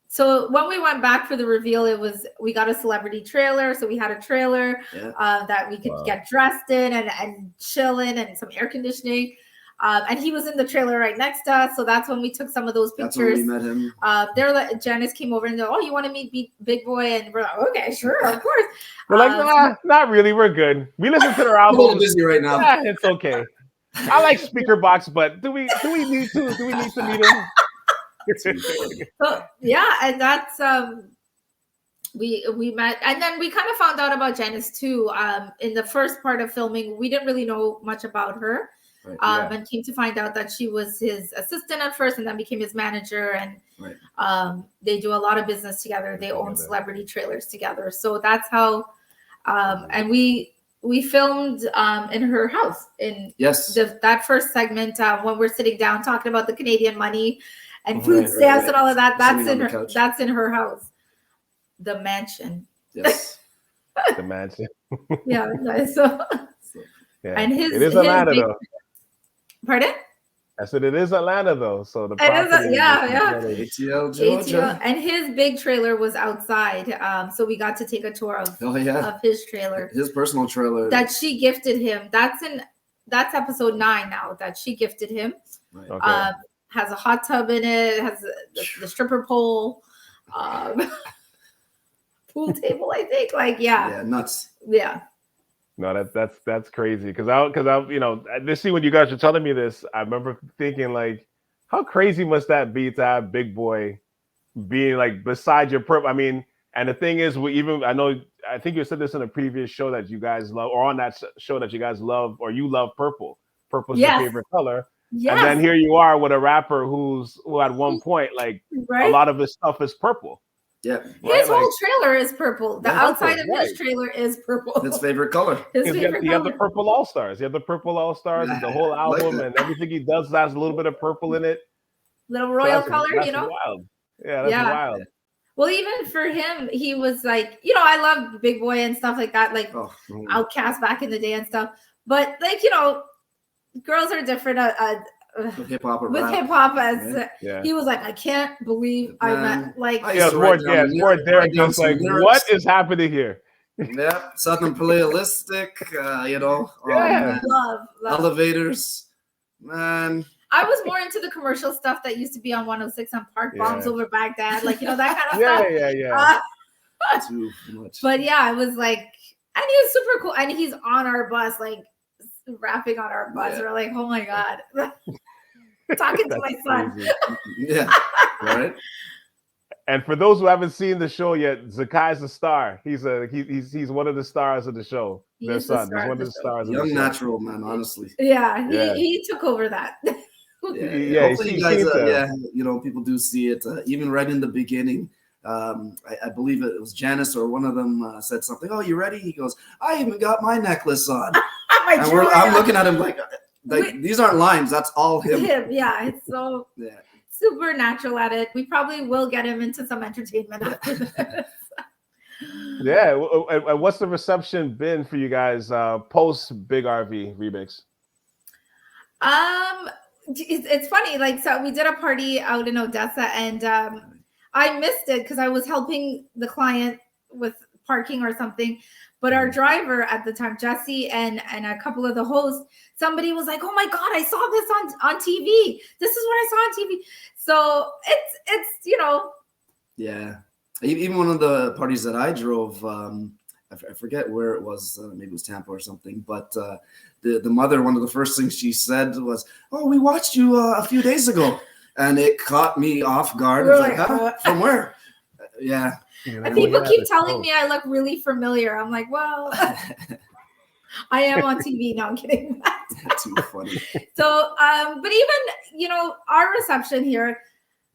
So when we went back for the reveal, we got a celebrity trailer. So we had a trailer that we could get dressed in and chill in, and some air conditioning. And he was in the trailer right next to us. So that's when we took some of those pictures. That's when we met him. Janice came over and said, oh, you want to meet Big Boi? And we're like, okay, sure, of course. We're like, not really. We're good. We listen to their album. I'm a little busy right now. Yeah, it's okay. I like Speaker Box, but do we need to meet him? So, and that's we met, and then we kind of found out about Janice too. In the first part of filming, we didn't really know much about her. And came to find out that she was his assistant at first, and then became his manager. And they do a lot of business together. They own celebrity trailers together. So that's how. And we filmed in her house. That first segment when we're sitting down talking about the Canadian money and food stamps and all of that. That's in her house. The mansion. Yes. The mansion. And it is Atlanta though. Pardon? I said it is Atlanta though, so the ATL, Georgia. And his big trailer was outside, so we got to take a tour of his trailer, his personal trailer that she gifted him. That's episode 9 now that she gifted him. Has a hot tub in it. Has the stripper pole, pool table. I think nuts. Yeah. No, that's crazy because I this see when you guys were telling me this, I remember thinking like, how crazy must that be to have Big Boi being like beside your purple? I mean, and the thing is, I think you said this in a previous show that you guys love, or on that show that you guys love, or you love purple. Purple's your favorite color. Yes. And then here you are with a rapper who at one point a lot of his stuff is purple. Yeah, his whole trailer is purple. The outside of his trailer is purple. His favorite color. You have the purple All Stars. You have the purple All Stars, the whole album, and everything he does has a little bit of purple in it. Little royal color, wild. Yeah, that's wild. Well, even for him, he was like, I love Big Boi and stuff like that, like Outkast back in the day and stuff. But girls are different. With hip hop, he was like, I can't believe I met more Derick. Just like, what is happening here? Yeah, something playalistic, love elevators, man. I was more into the commercial stuff that used to be on 106 on Park Bombs over Baghdad, that kind of stuff. Yeah. Too much. But I was like, and he was super cool, and he's on our bus, rapping on our bus. We're like, oh my God. Talking to my son. Yeah. Right. And for those who haven't seen the show yet, Zakai's a star. He's one of the stars of the show. Their son. He's one of the stars. Young natural man, honestly. Yeah, he took over that. Yeah. Hopefully you guys, people do see it. Even right in the beginning, I believe it was Janice or one of them said something. Oh, you ready? He goes, I even got my necklace on. I'm looking at him like these aren't lines. That's all him. Yeah, it's so super natural at it. We probably will get him into some entertainment after this. Yeah. And what's the reception been for you guys post Big RV remix? It's funny. Like, so we did a party out in Odessa, and I missed it because I was helping the client with parking or something. But our driver at the time, Jesse, and a couple of the hosts, somebody was like, "Oh my God, I saw this on TV. This is what I saw on TV." So it's Yeah. Even one of the parties that I drove, I forget where it was. Maybe it was Tampa or something. But the mother, one of the first things she said was, "Oh, we watched you a few days ago," and it caught me off guard. I was like, "Huh? From where?" Yeah. And people keep telling me I look really familiar. I'm like, well, I am on TV. No, I'm kidding. That's too funny. So, but even, our reception here,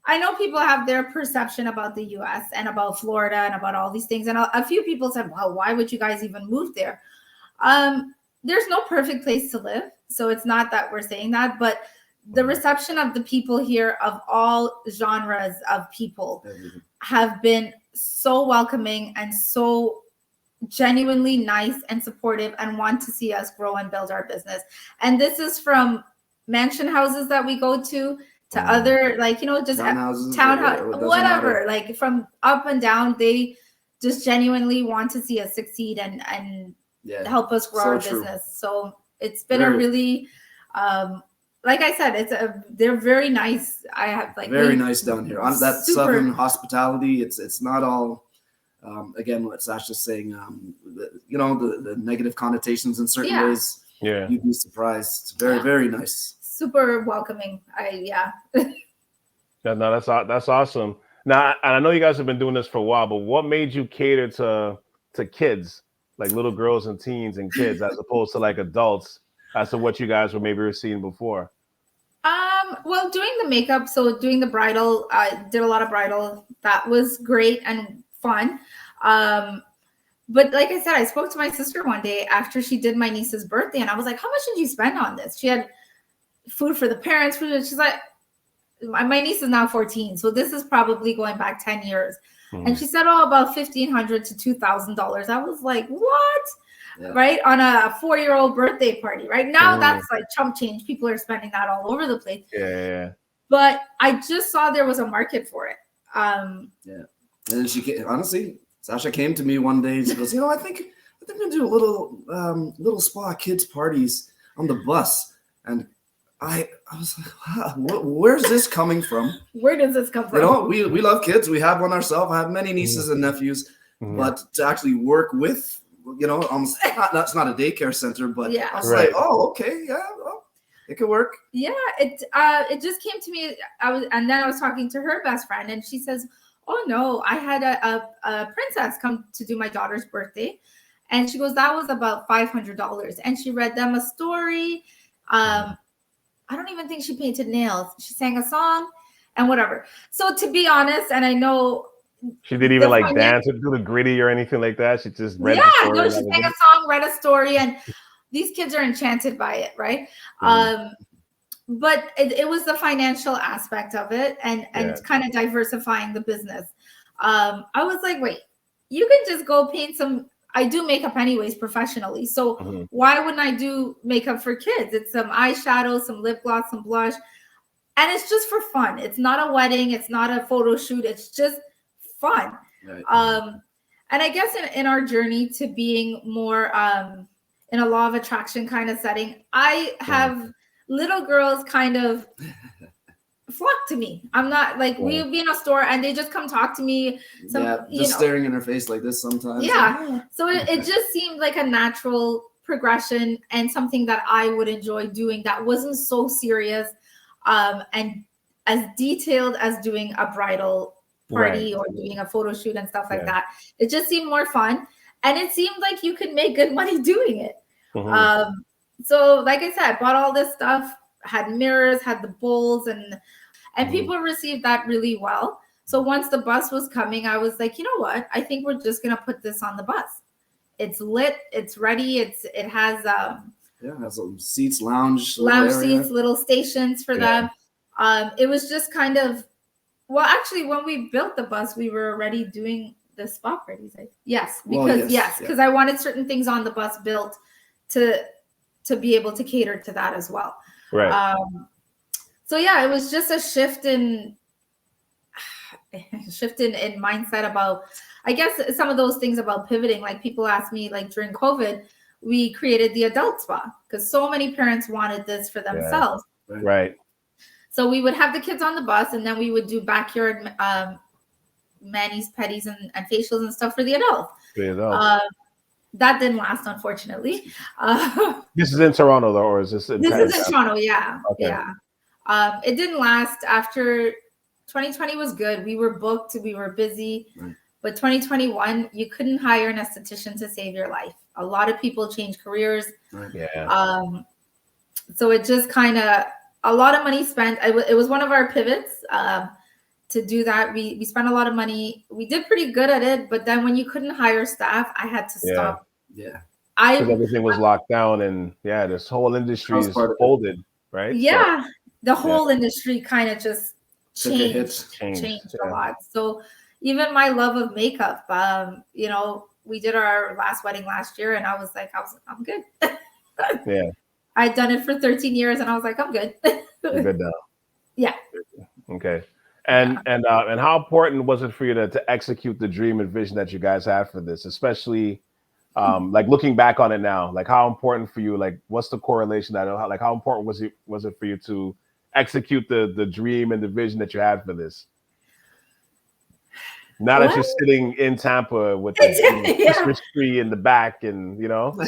I know people have their perception about the US and about Florida and about all these things. And a few people said, well, why would you guys even move there? There's no perfect place to live. So it's not that we're saying that, but the reception of the people here of all genres of people have been so welcoming and so genuinely nice and supportive and want to see us grow and build our business. And this is from mansion houses that we go to other, just townhouse, whatever, like from up and down, they just genuinely want to see us succeed and help us grow our business. So it's been a really, like I said, they're very nice. I have very nice down here. On that Southern hospitality, it's not all again what Sasha's saying. The negative connotations in certain ways. Yeah, you'd be surprised. It's very very nice. Super welcoming. No, that's awesome. Now, I know you guys have been doing this for a while, but what made you cater to kids, like little girls and teens and kids, as opposed to like adults? As to what you guys were maybe seeing before? Well, doing the makeup, so doing the bridal, I did a lot of bridal. That was great and fun. But like I said, I spoke to my sister one day after she did my niece's birthday, and I was like, how much did you spend on this? She had food for the parents. She's like, my niece is now 14, so this is probably going back 10 years. Mm-hmm. And she said, about $1,500 to $2,000. I was like, what? Yeah. Right, on a 4-year-old birthday party. Right now, that's like chump change. People are spending that all over the place. Yeah. But I just saw there was a market for it. And then Sasha came to me one day and she goes, I think I'm gonna do a little spa kids parties on the bus. And I was like, wow, where's this coming from? Where does this come from? We love kids. We have one ourselves. I have many nieces and nephews, but to actually work with. That's not a daycare center, but I was like, oh, okay, yeah, well, it could work. Yeah, it just came to me. And then I was talking to her best friend, and she says, oh no, I had a princess come to do my daughter's birthday, and she goes, that was about $500, and she read them a story. I don't even think she painted nails. She sang a song and whatever. So to be honest, and I know. She didn't even dance or do the gritty or anything like that. She just read the story. No, she sang a song, read a story, and these kids are enchanted by it, right? But it was the financial aspect of it and kind of diversifying the business. I was like, wait, you can just go paint some. I do makeup anyways professionally, so why wouldn't I do makeup for kids? It's some eyeshadow, some lip gloss, some blush, and it's just for fun. It's not a wedding. It's not a photo shoot. It's just fun. Right. And I guess in our journey to being more in a law of attraction kind of setting, I have little girls kind of flock to me. I'm not like we'll be in a store and they just come talk to me. Staring in her face like this sometimes. Yeah. So it just seemed like a natural progression and something that I would enjoy doing that wasn't so serious and as detailed as doing a bridal party or doing a photo shoot and stuff like that. It just seemed more fun, and it seemed like you could make good money doing it. So like I said, I bought all this stuff, had mirrors, had the bowls, and people received that really well. So once the bus was coming, I was like, you know what? I think we're just gonna put this on the bus. It's lit, it's ready, it has has some seats, lounge seats, little stations for them. It was just kind of, well, actually, when we built the bus, we were already doing the spa parties. Yes, because I wanted certain things on the bus built to be able to cater to that as well. Right. So yeah, it was just a shift in mindset about, I guess, some of those things about pivoting. Like people ask me, like during COVID, we created the adult spa because so many parents wanted this for themselves. Yeah. Right. So we would have the kids on the bus, and then we would do backyard manis, pedis, and facials and stuff for the adults. That didn't last, unfortunately. This is in Toronto, though, or is this in This is in Toronto, yeah. Okay. Yeah. It didn't last. After 2020 was good. We were booked. We were busy. Right. But 2021, you couldn't hire an esthetician to save your life. A lot of people changed careers. Right. Yeah. So it just kind of, a lot of money spent. It was one of our pivots to do that. We spent a lot of money. We did pretty good at it. But then when you couldn't hire staff, I had to stop. Yeah. Because everything was locked down, and this whole industry is folded, right? Yeah. So, the whole industry kind of just changed a lot. So even my love of makeup, we did our last wedding last year, and I was like, I'm good. Yeah. I'd done it for 13 years, and I was like, I'm good. You're good now. Yeah. Okay. And how important was it for you to execute the dream and vision that you guys had for this, especially like looking back on it now? Like how important for you? Like what's the correlation? How important was it for you to execute the dream and the vision that you had for this? Now that you're sitting in Tampa with the Christmas tree in the back, and But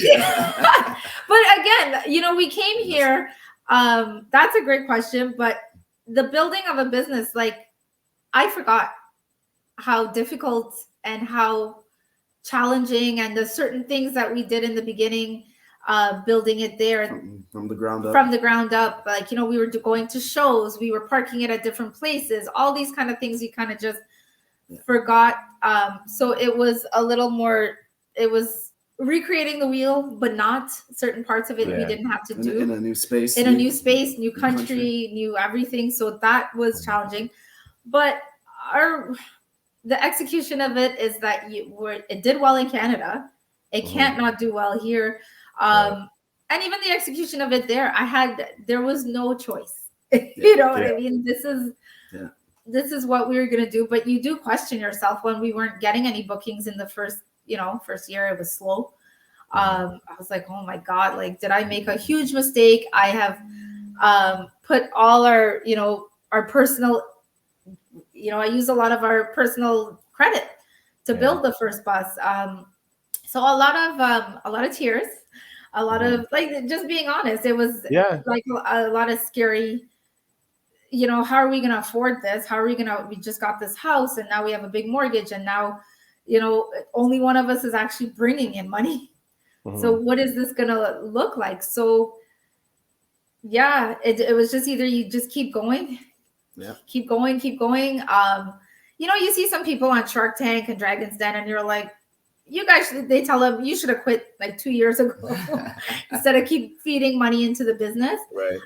again, we came here. That's a great question. But the building of a business, like I forgot how difficult and how challenging, and the certain things that we did in the beginning, building it there from the ground up. Like, we were going to shows, we were parking it at different places, all these kind of things you kind of just forgot. So it was a little more, it was recreating the wheel, but not certain parts of it we didn't have to do. In a new space. New country, new everything. So that was challenging. But the execution of it is that it did well in Canada. It can't not do well here. And even the execution of it there was no choice. You know what I mean? This is what we were going to do. But you do question yourself when we weren't getting any bookings in the first year. It was slow. I was like, oh my God, like, did I make a huge mistake? I have put all our personal, I used a lot of our personal credit to build the first bus. So a lot of tears, a lot of, like, just being honest, it was like a lot of scary, how are we going to afford this? We just got this house, and now we have a big mortgage, and now, only one of us is actually bringing in money. So what is this going to look like? So it was just either you just keep going, keep going. You see some people on Shark Tank and Dragon's Den, and you're like, you guys, they tell them you should have quit like 2 years ago instead of keep feeding money into the business. Right.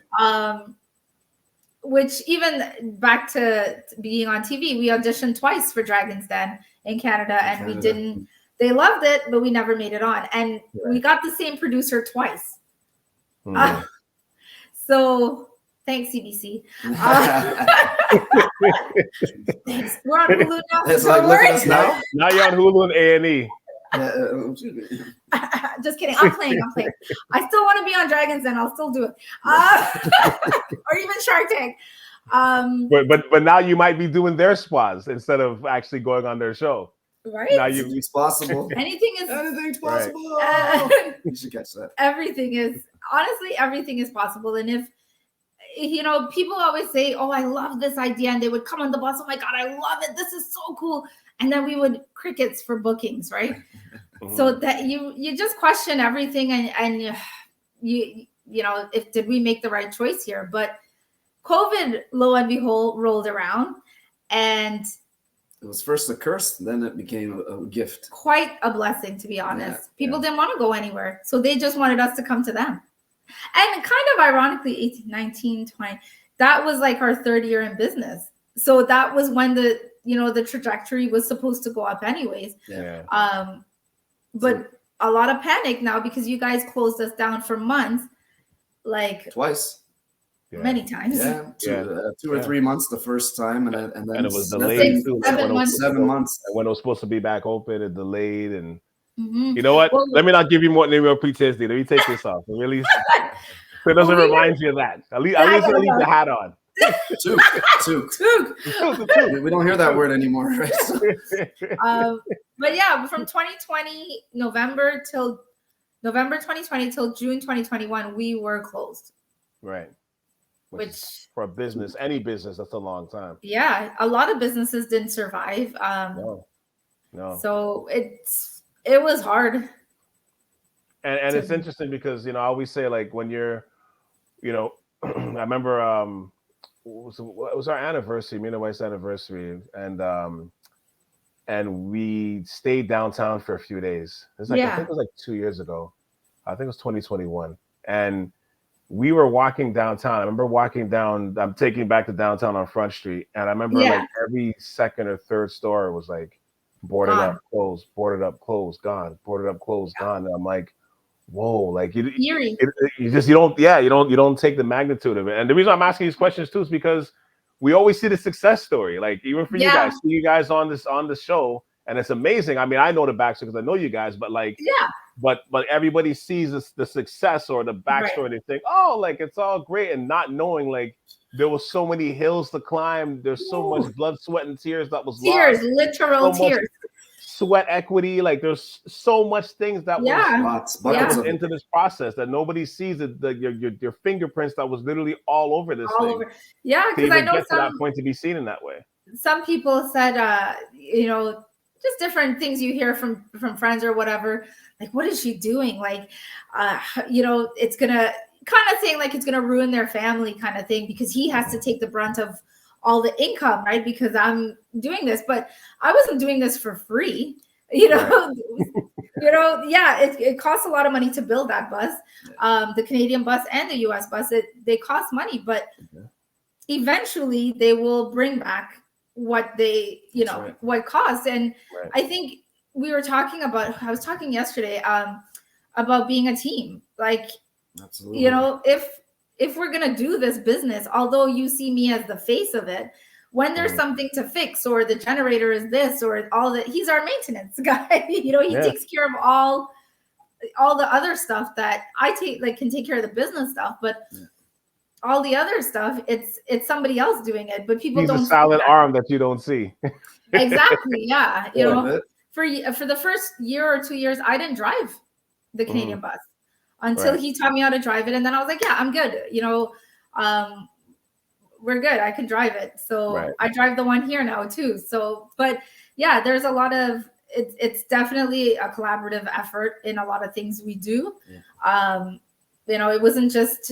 Which, even back to being on TV, we auditioned twice for Dragon's Den in Canada, and we didn't. They loved it, but we never made it on, and we got the same producer twice. So thanks, CBC. Thanks. We're on Hulu now. Now you're on Hulu and A&E. Just kidding. I'm playing. I still want to be on Dragon's Den. I'll still do it. Or even Shark Tank. But now you might be doing their spas instead of actually going on their show. Right. Now it's possible. Anything's possible. Right. You should catch that. Everything is possible. And if people always say, oh, I love this idea, and they would come on the bus, oh my God, I love it, this is so cool. And then we would crickets for bookings, right? So that you just question everything, and did we make the right choice here? But COVID, lo and behold, rolled around, and it was first a curse, then it became a gift. Quite a blessing, to be honest. People didn't want to go anywhere, so they just wanted us to come to them. And kind of ironically, 18, 19, 20, that was like our third year in business. So that was when the trajectory was supposed to go up anyways. Yeah. But a lot of panic now because you guys closed us down for months, like twice. Many times. Yeah, two or 3 months the first time, and then it was delayed too. 7 months. 7 months. And when it was supposed to be back open, it delayed. And you know what? Let me not give you more PTSD. Let me take this off. Really, so it doesn't remind you of that. At least I leave the hat on. Took. We don't hear that word anymore, right? But yeah, from 2020 November 2020 till June 2021, we were closed. Right. Which for a business, any business, that's a long time. Yeah, a lot of businesses didn't survive. No. So it was hard. And it's interesting because I always say, like, when you're, I remember it was our anniversary, me and my wife's anniversary, and we stayed downtown for a few days. It was I think it was like 2 years ago. I think it was 2021, and we were walking downtown. I remember walking down. I'm taking back to downtown on Front Street, and I remember like every second or third store was like boarded up, closed, boarded up, closed, gone, boarded up, closed, gone. And I'm like, whoa, like you don't take the magnitude of it. And the reason I'm asking these questions too is because we always see the success story. Like even for you guys, see you guys on the show, and it's amazing. I mean, I know the backstory because I know you guys, but like but everybody sees the success or the backstory. They think, oh, like it's all great, and not knowing like there was so many hills to climb. There's so much blood, sweat, and tears that was tears, lost. literal so tears, sweat equity. Like there's so much things that was into this process that nobody sees. Your fingerprints that was literally all over this thing. Yeah, because I know get to that point to be seen in that way. Some people said, just different things you hear from friends or whatever. Like, what is she doing? Like, it's gonna kind of saying like it's gonna ruin their family kind of thing because he has to take the brunt of all the income, right? Because I'm doing this, but I wasn't doing this for free. It costs a lot of money to build that bus, the Canadian bus and the US bus. They cost money, but eventually they will bring back what they, what costs. And I think I was talking yesterday about being a team. Like, absolutely. If we're going to do this business, although you see me as the face of it, when there's something to fix or the generator is this or all that, he's our maintenance guy. He takes care of all the other stuff that I can take care of the business stuff, but all the other stuff, it's somebody else doing it, but people don't. He's a silent arm that you don't see. Exactly. Yeah. For the first year or 2 years, I didn't drive the Canadian bus until he taught me how to drive it. And then I was like, yeah, I'm good. We're good. I can drive it. So I drive the one here now too. So, but yeah, there's a lot of, it's definitely a collaborative effort in a lot of things we do. Yeah. It wasn't just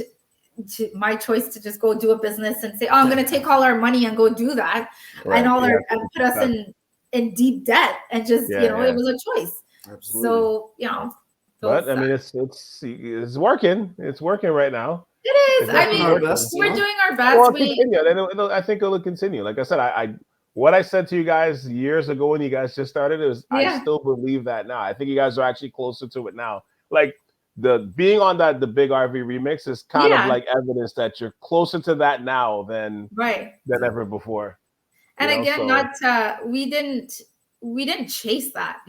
my choice to just go do a business and say, oh, I'm going to take all our money and go do that. And put us in deep debt and just, it was a choice. Absolutely. So, but I mean, it's working. It's working right now. It is. I mean, we're doing our best. I think it'll continue. Like I said, what I said to you guys years ago when you guys just started is I still believe that now. I think you guys are actually closer to it now. Like the being on the Big RV remix is kind of like evidence that you're closer to that now than ever before. And we didn't chase that.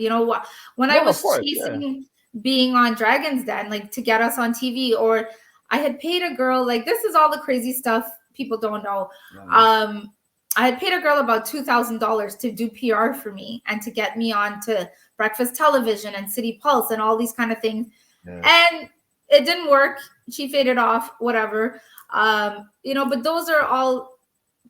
When I was chasing being on Dragon's Den, like to get us on TV, or I had paid a girl, like this is all the crazy stuff people don't know. I had paid a girl about $2,000 to do PR for me and to get me on to breakfast television and City Pulse and all these kind of things. Yeah. And it didn't work. She faded off, whatever. But those are all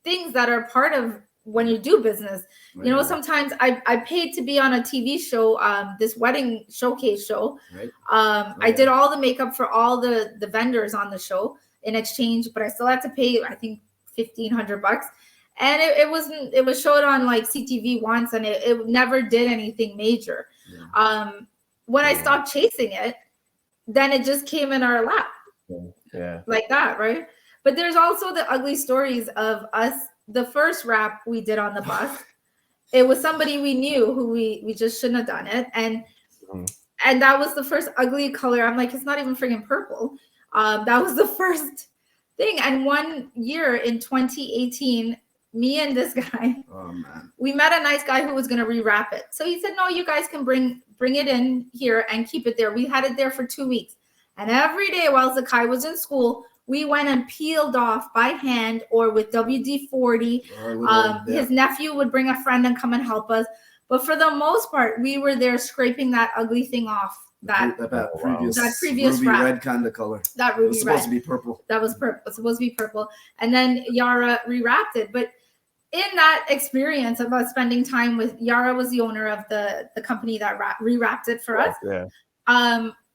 things that are part of when you do business. You know, sometimes I paid to be on a TV show, this wedding showcase show. I did all the makeup for all the vendors on the show in exchange, but I still had to pay, I think, $1,500. And it was showed on like CTV once, and it never did anything major. When I stopped chasing it, then it just came in our lap. Like that, right? But there's also the ugly stories of us. The first rap we did on the bus, it was somebody we knew who we just shouldn't have done it. And that was the first ugly color. I'm like, it's not even freaking purple. That was the first thing. And one year in 2018, me and this guy, we met a nice guy who was going to rewrap it. So he said, no, you guys can bring it in here and keep it there. We had it there for 2 weeks. And every day while Zakai was in school, we went and peeled off by hand or with WD-40. His nephew would bring a friend and come and help us. But for the most part, we were there scraping that ugly thing off. That previous ruby wrap. Red kind of color. That ruby red. It was supposed to be purple. That was purple. It was supposed to be purple. And then Yara rewrapped it. But in that experience about spending time with Yara, was the owner of the company that rewrapped it for us.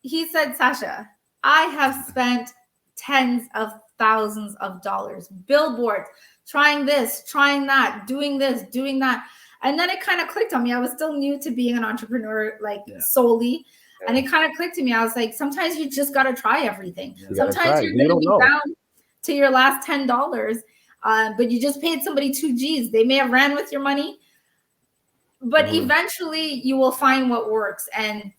He said, Sasha, I have spent tens of thousands of dollars, billboards, trying this, trying that, doing this, doing that. And then it kind of clicked on me. I was still new to being an entrepreneur, solely. And it kind of clicked to me. I was like, sometimes you just got to try everything. Sometimes you're going to be down to your last $10, but you just paid somebody 2 G's. They may have ran with your money, but eventually you will find what works. And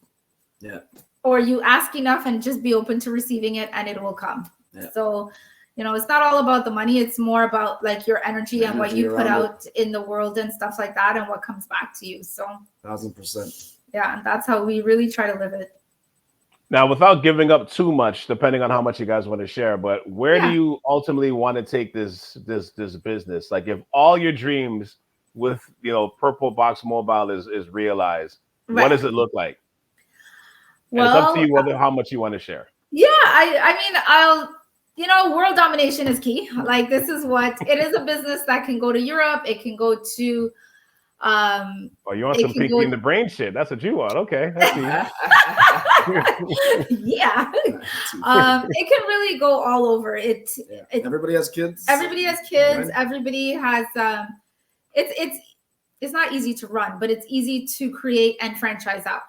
or you ask enough and just be open to receiving it, and it will come. So, you know, it's not all about the money. It's more about like your energy and what you put out in the world and stuff like that, and what comes back to you. So 1000%. Yeah, and that's how we really try to live it. Now, without giving up too much, depending on how much you guys want to share, but where do you ultimately want to take this business? Like, if all your dreams with, you know, Purple Box Mobile is realized, what does it look like? Well, and it's up to you whether how much you want to share. Yeah, I mean, world domination is key. Like, this is what it is, a business that can go to Europe. It can go to you want some Pinky in the Brain shit? That's what you want. Okay. Yeah. It can really go all over. Everybody has kids. Everybody has kids. Right? Everybody has it's not easy to run, but it's easy to create and franchise out.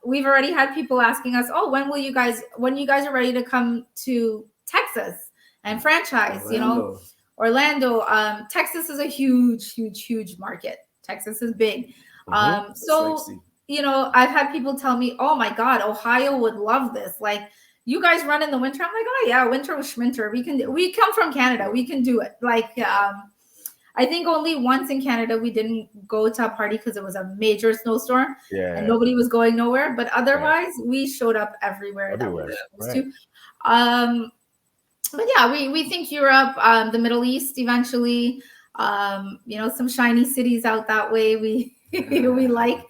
We've already had people asking us, when you guys are ready to come to Texas and franchise, Orlando. Texas is a huge market. Texas is big. So, I've had people tell me, oh my God, Ohio would love this. Like, you guys run in the winter. I'm like, oh yeah, winter was schminter. We come from Canada. We can do it. Like, I think only once in Canada we didn't go to a party because it was a major snowstorm and nobody was going nowhere. But otherwise, we showed up everywhere. That we were supposed to. But yeah, we think Europe, the Middle East eventually. Some shiny cities out that way we like.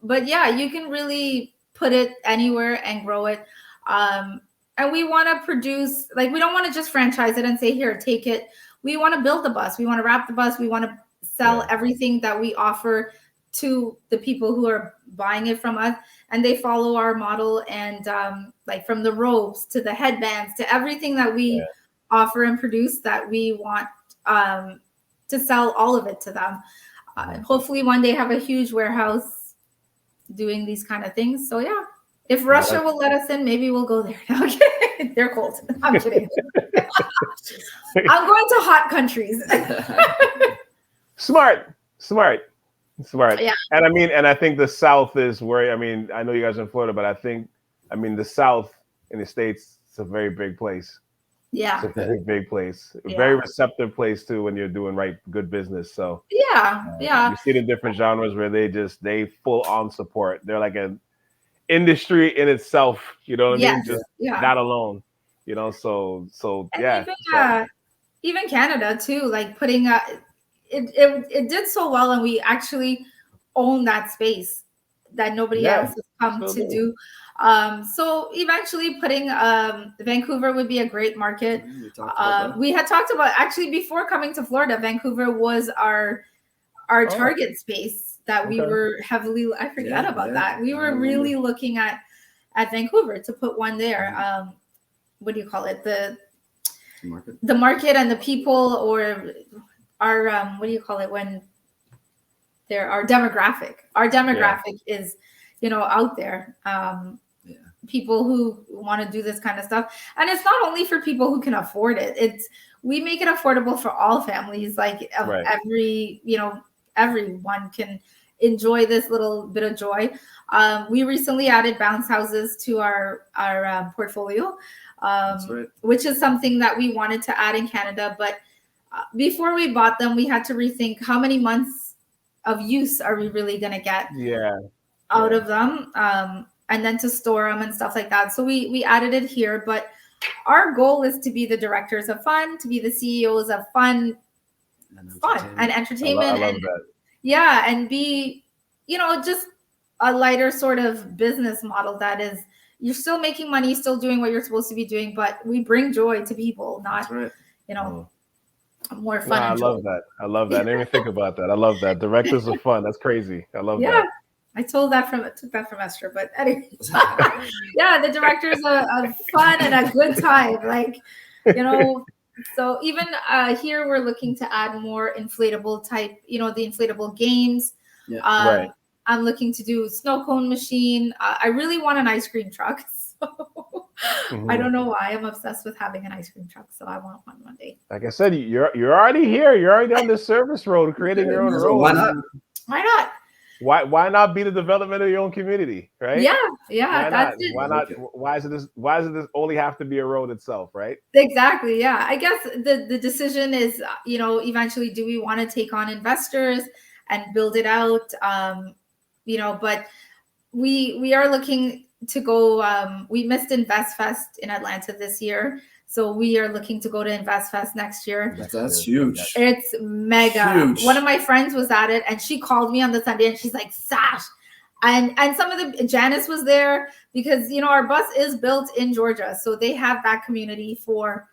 But yeah, you can really put it anywhere and grow it. And we want to produce, like, we don't want to just franchise it and say, here, take it. We want to build the bus. We want to wrap the bus. We want to sell everything that we offer to the people who are buying it from us, and they follow our model. And like, from the robes to the headbands to everything that we offer and produce, that we want to sell all of it to them. Hopefully one day have a huge warehouse doing these kind of things. So yeah, if Russia will let us in, maybe we'll go there. Okay, they're cold. I'm kidding. I'm going to hot countries. Smart. Yeah. And I think the South is where, I know you guys are in Florida, but the South in the States, it's a very big place. Yeah. It's a very big place. A very receptive place too when you're doing good business. So you see the different genres where they full on support. They're like an industry in itself, you know what I mean? Just that alone. Even Canada too, like putting it did so well, and we actually own that space that nobody else has come to do. So eventually putting Vancouver would be a great market. We had talked about, actually, before coming to Florida, Vancouver was our target space that we were heavily, I forget about that. We were really looking at Vancouver to put one there. What do you call it? The market and the people, or our what do you call it when they're our demographic. Our demographic is, out there. People who want to do this kind of stuff, and it's not only for people who can afford it. We make it affordable for all families. Like everyone can enjoy this little bit of joy. We recently added bounce houses to our portfolio, which is something that we wanted to add in Canada. But before we bought them, we had to rethink how many months of use are we really going to get out of them, and then to store them and stuff like that. So we added it here. But our goal is to be the directors of fun, to be the CEOs of fun and entertainment. I love that. Yeah, and be, just a lighter sort of business model that is, you're still making money, still doing what you're supposed to be doing, but we bring joy to people, not, more fun. I love that. I didn't even think about that. I love that. Directors of fun. That's crazy. I love that. I took that from Esther, but anyway. Yeah, the directors of fun and a good time. Like, so even here we're looking to add more inflatable type, the inflatable games. I'm looking to do snow cone machine. I really want an ice cream truck. So I don't know why I'm obsessed with having an ice cream truck. So I want one day. Like I said, you're already here. You're already on the service road, creating your own road. Why not? Why not? Why not be the development of your own community, right? Yeah. That's it. Why not? Why does this only have to be a road itself, right? Exactly. Yeah. I guess the decision is, eventually, do we want to take on investors and build it out? But we are looking to go. We missed Invest Fest in Atlanta this year. So we are looking to go to Invest Fest next year. That's huge. It's mega. Huge. One of my friends was at it, and she called me on the Sunday, and she's like, "Sash," and some of Janice was there because our bus is built in Georgia, so they have that community for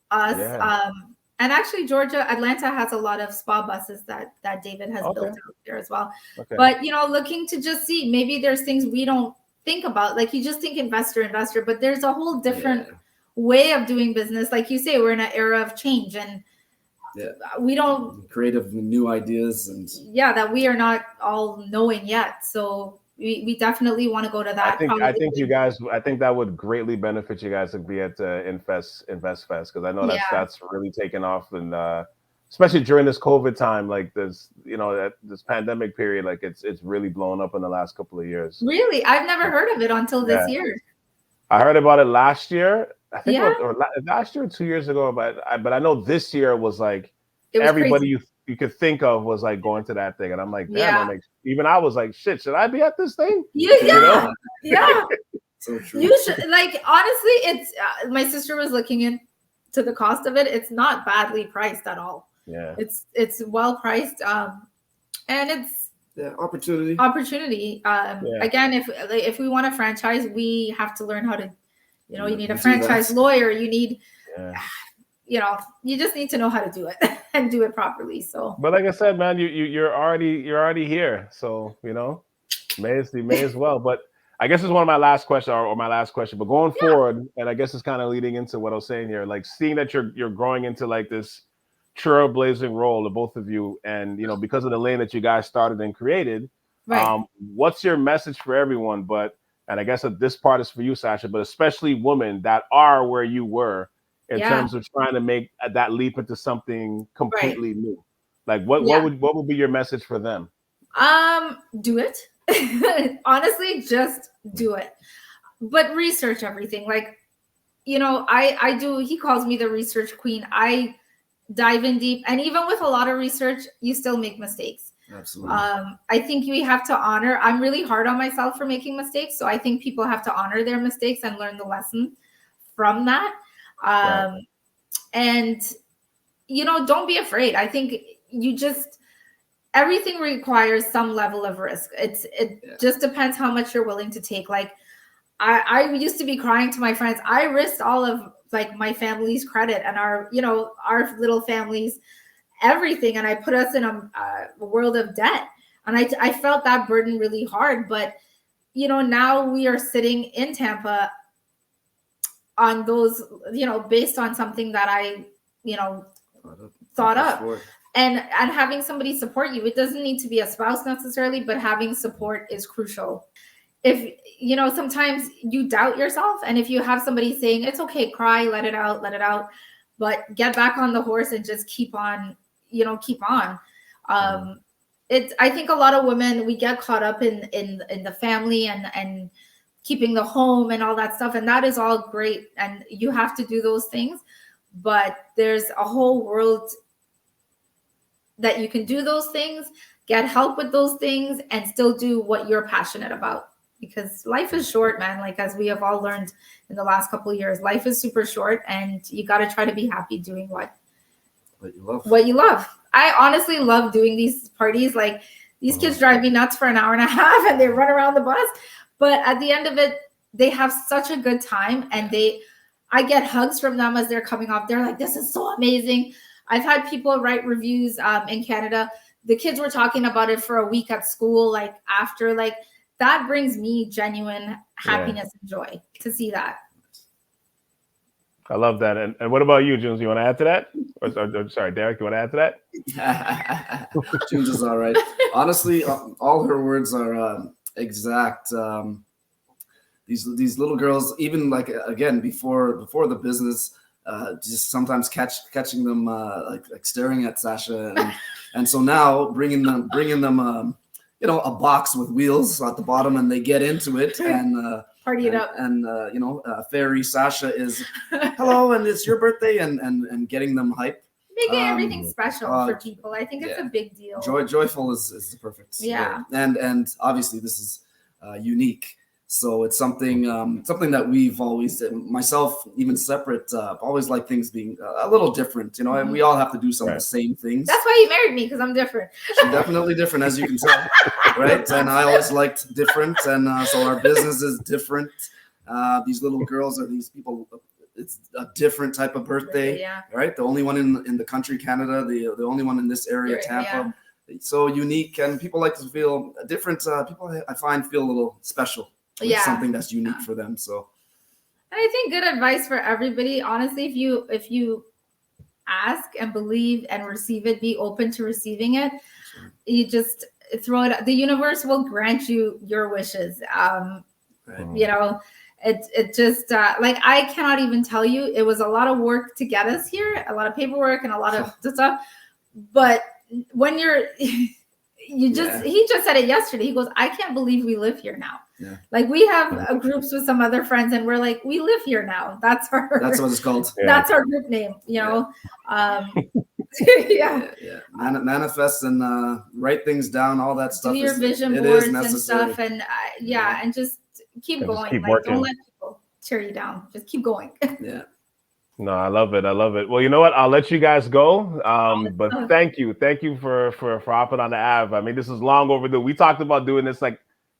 us. Yeah. And actually, Atlanta has a lot of spa buses that David has built out there as well. Okay. But looking to just see, maybe there's things we don't think about. Like you just think investor, but there's a whole different way of doing business. Like you say, we're in an era of change, and we don't creative new ideas and that we are not all knowing yet. So we definitely want to go to that. I think that would greatly benefit you guys to be at Invest Fest, because I know that's really taken off, and especially during this COVID time, like this this pandemic period, like it's really blown up in the last couple of years. Really, I've never heard of it until this year. I heard about it last year. I think or last year or 2 years ago, but I know this year was like everybody crazy. You could think of was like going to that thing, and I'm like, damn, even I was like, shit, should I be at this thing? Yeah. So true. You should, like, honestly, it's my sister was looking into the cost of it. It's not badly priced at all. Yeah, it's well priced, and it's opportunity. Again, if we want a franchise, we have to learn how to. You need a franchise lawyer. You need, you just need to know how to do it and do it properly. So, but like I said, man, you're already here. So may as well. But I guess it's one of my last question or my last question. But going forward, and I guess it's kind of leading into what I was saying here, like seeing that you're growing into like this trailblazing role, the both of you, and because of the lane that you guys started and created. Right. What's your message for everyone? And I guess that this part is for you, Sasha, but especially women that are where you were in terms of trying to make that leap into something completely new. Like what would be your message for them? Do it. Honestly, just do it. But research everything. Like, I do, he calls me the research queen. I dive in deep. And even with a lot of research, you still make mistakes. Absolutely. I think we have to honor. I'm really hard on myself for making mistakes, so I think people have to honor their mistakes and learn the lesson from that. And don't be afraid. I think everything requires some level of risk. It just depends how much you're willing to take. Like I used to be crying to my friends. I risked all of like my family's credit and our little family's everything, and I put us in a world of debt. And I felt that burden really hard. But now we are sitting in Tampa on those, based on something that I thought up. And having somebody support you. It doesn't need to be a spouse necessarily, but having support is crucial. If sometimes you doubt yourself, and if you have somebody saying it's okay, cry, let it out, but get back on the horse and just keep on. I think a lot of women, we get caught up in the family and keeping the home and all that stuff, and that is all great, and you have to do those things, but there's a whole world that you can do those things, get help with those things, and still do what you're passionate about. Because life is short, man. Like, as we have all learned in the last couple of years, life is super short, and you got to try to be happy doing what you love. I honestly love doing these parties. Like, these kids drive me nuts for an hour and a half, and they run around the bus. But at the end of it, they have such a good time, and I get hugs from them as they're coming off. They're like, "This is so amazing." I've had people write reviews in Canada. The kids were talking about it for a week at school, like after, like, that brings me genuine happiness and joy to see that. I love that. And what about you, Junes? You want to add to that? Or sorry, Derick, you want to add to that? Junes is all right. Honestly, all her words are exact. These little girls, even like, again, before the business, just sometimes catching them like staring at Sasha, and so now bringing them a box with wheels at the bottom, and they get into it and party it up. And Fairy Sasha is hello, and it's your birthday, and getting them hype. Making everything special for people. I think it's a big deal. Joyful is the perfect word. And obviously this is unique. So it's something that we've always, myself, even separate, always like things being a little different, and we all have to do some of the same things. That's why you married me, because I'm different. I'm definitely different, as you can tell, right? And I always liked different, and so our business is different. These little girls are these people. It's a different type of birthday, right? The only one in the country, Canada. The only one in this area, Tampa. Yeah. So unique, and people like to feel different. People, I find, feel a little special. Something that's unique for them. So, and I think good advice for everybody. Honestly, if you ask and believe and receive it, be open to receiving it. Sure. You just throw it. The universe will grant you your wishes. It just like, I cannot even tell you. It was a lot of work to get us here, a lot of paperwork and a lot of stuff. But when he just said it yesterday. He goes, "I can't believe we live here now." Yeah. Like, we have groups with some other friends, and we're like, we live here now. That's what it's called. That's our group name, Manifest and write things down, all that stuff. Do your vision boards and stuff, and and just keep going. Keep working. Don't let people tear you down. Just keep going. Yeah. No, I love it. Well, you know what? I'll let you guys go. But thank you for hopping on the Ave. I mean, this is long overdue. We talked about doing this, like,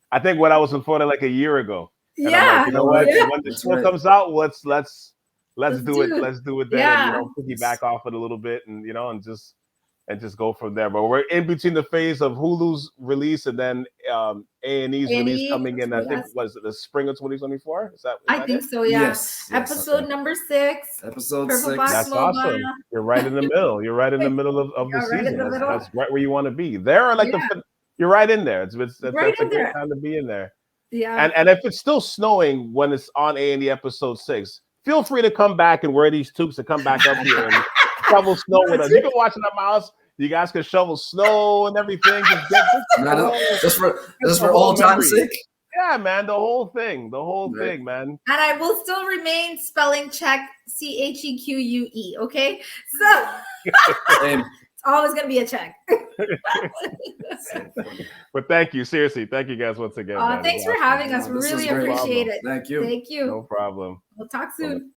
I think when I was in Florida, like a year ago. And I'm like, you know what? Yeah. When the show comes out, let's do it. Let's do it then. Yeah. And, piggyback off it a little bit, and and just go from there. But we're in between the phase of Hulu's release and then A&E's release coming in. I think was it the spring of 2024? Is that I think so. Yeah. Yes. Episode number 6. Episode Purple 6. Box That's Mobile. awesome. You're right in the middle. You're right in the middle of the season. That's right where you want to be. There, like you're right in there. That's a great time to be in there. Yeah. And if it's still snowing when it's on A&E episode 6, feel free to come back and wear these tubes and come back up here and shovel snow with us. You can watch it at my house. You guys can shovel snow and everything. Just for old time's sake. Yeah, man, the whole thing, man. And I will still remain spelling check CHEQUE. Okay, so it's always gonna be a check. But thank you, seriously, thank you guys once again. Thanks for having us. Really appreciate it. Thank you. Thank you. No problem. We'll talk soon.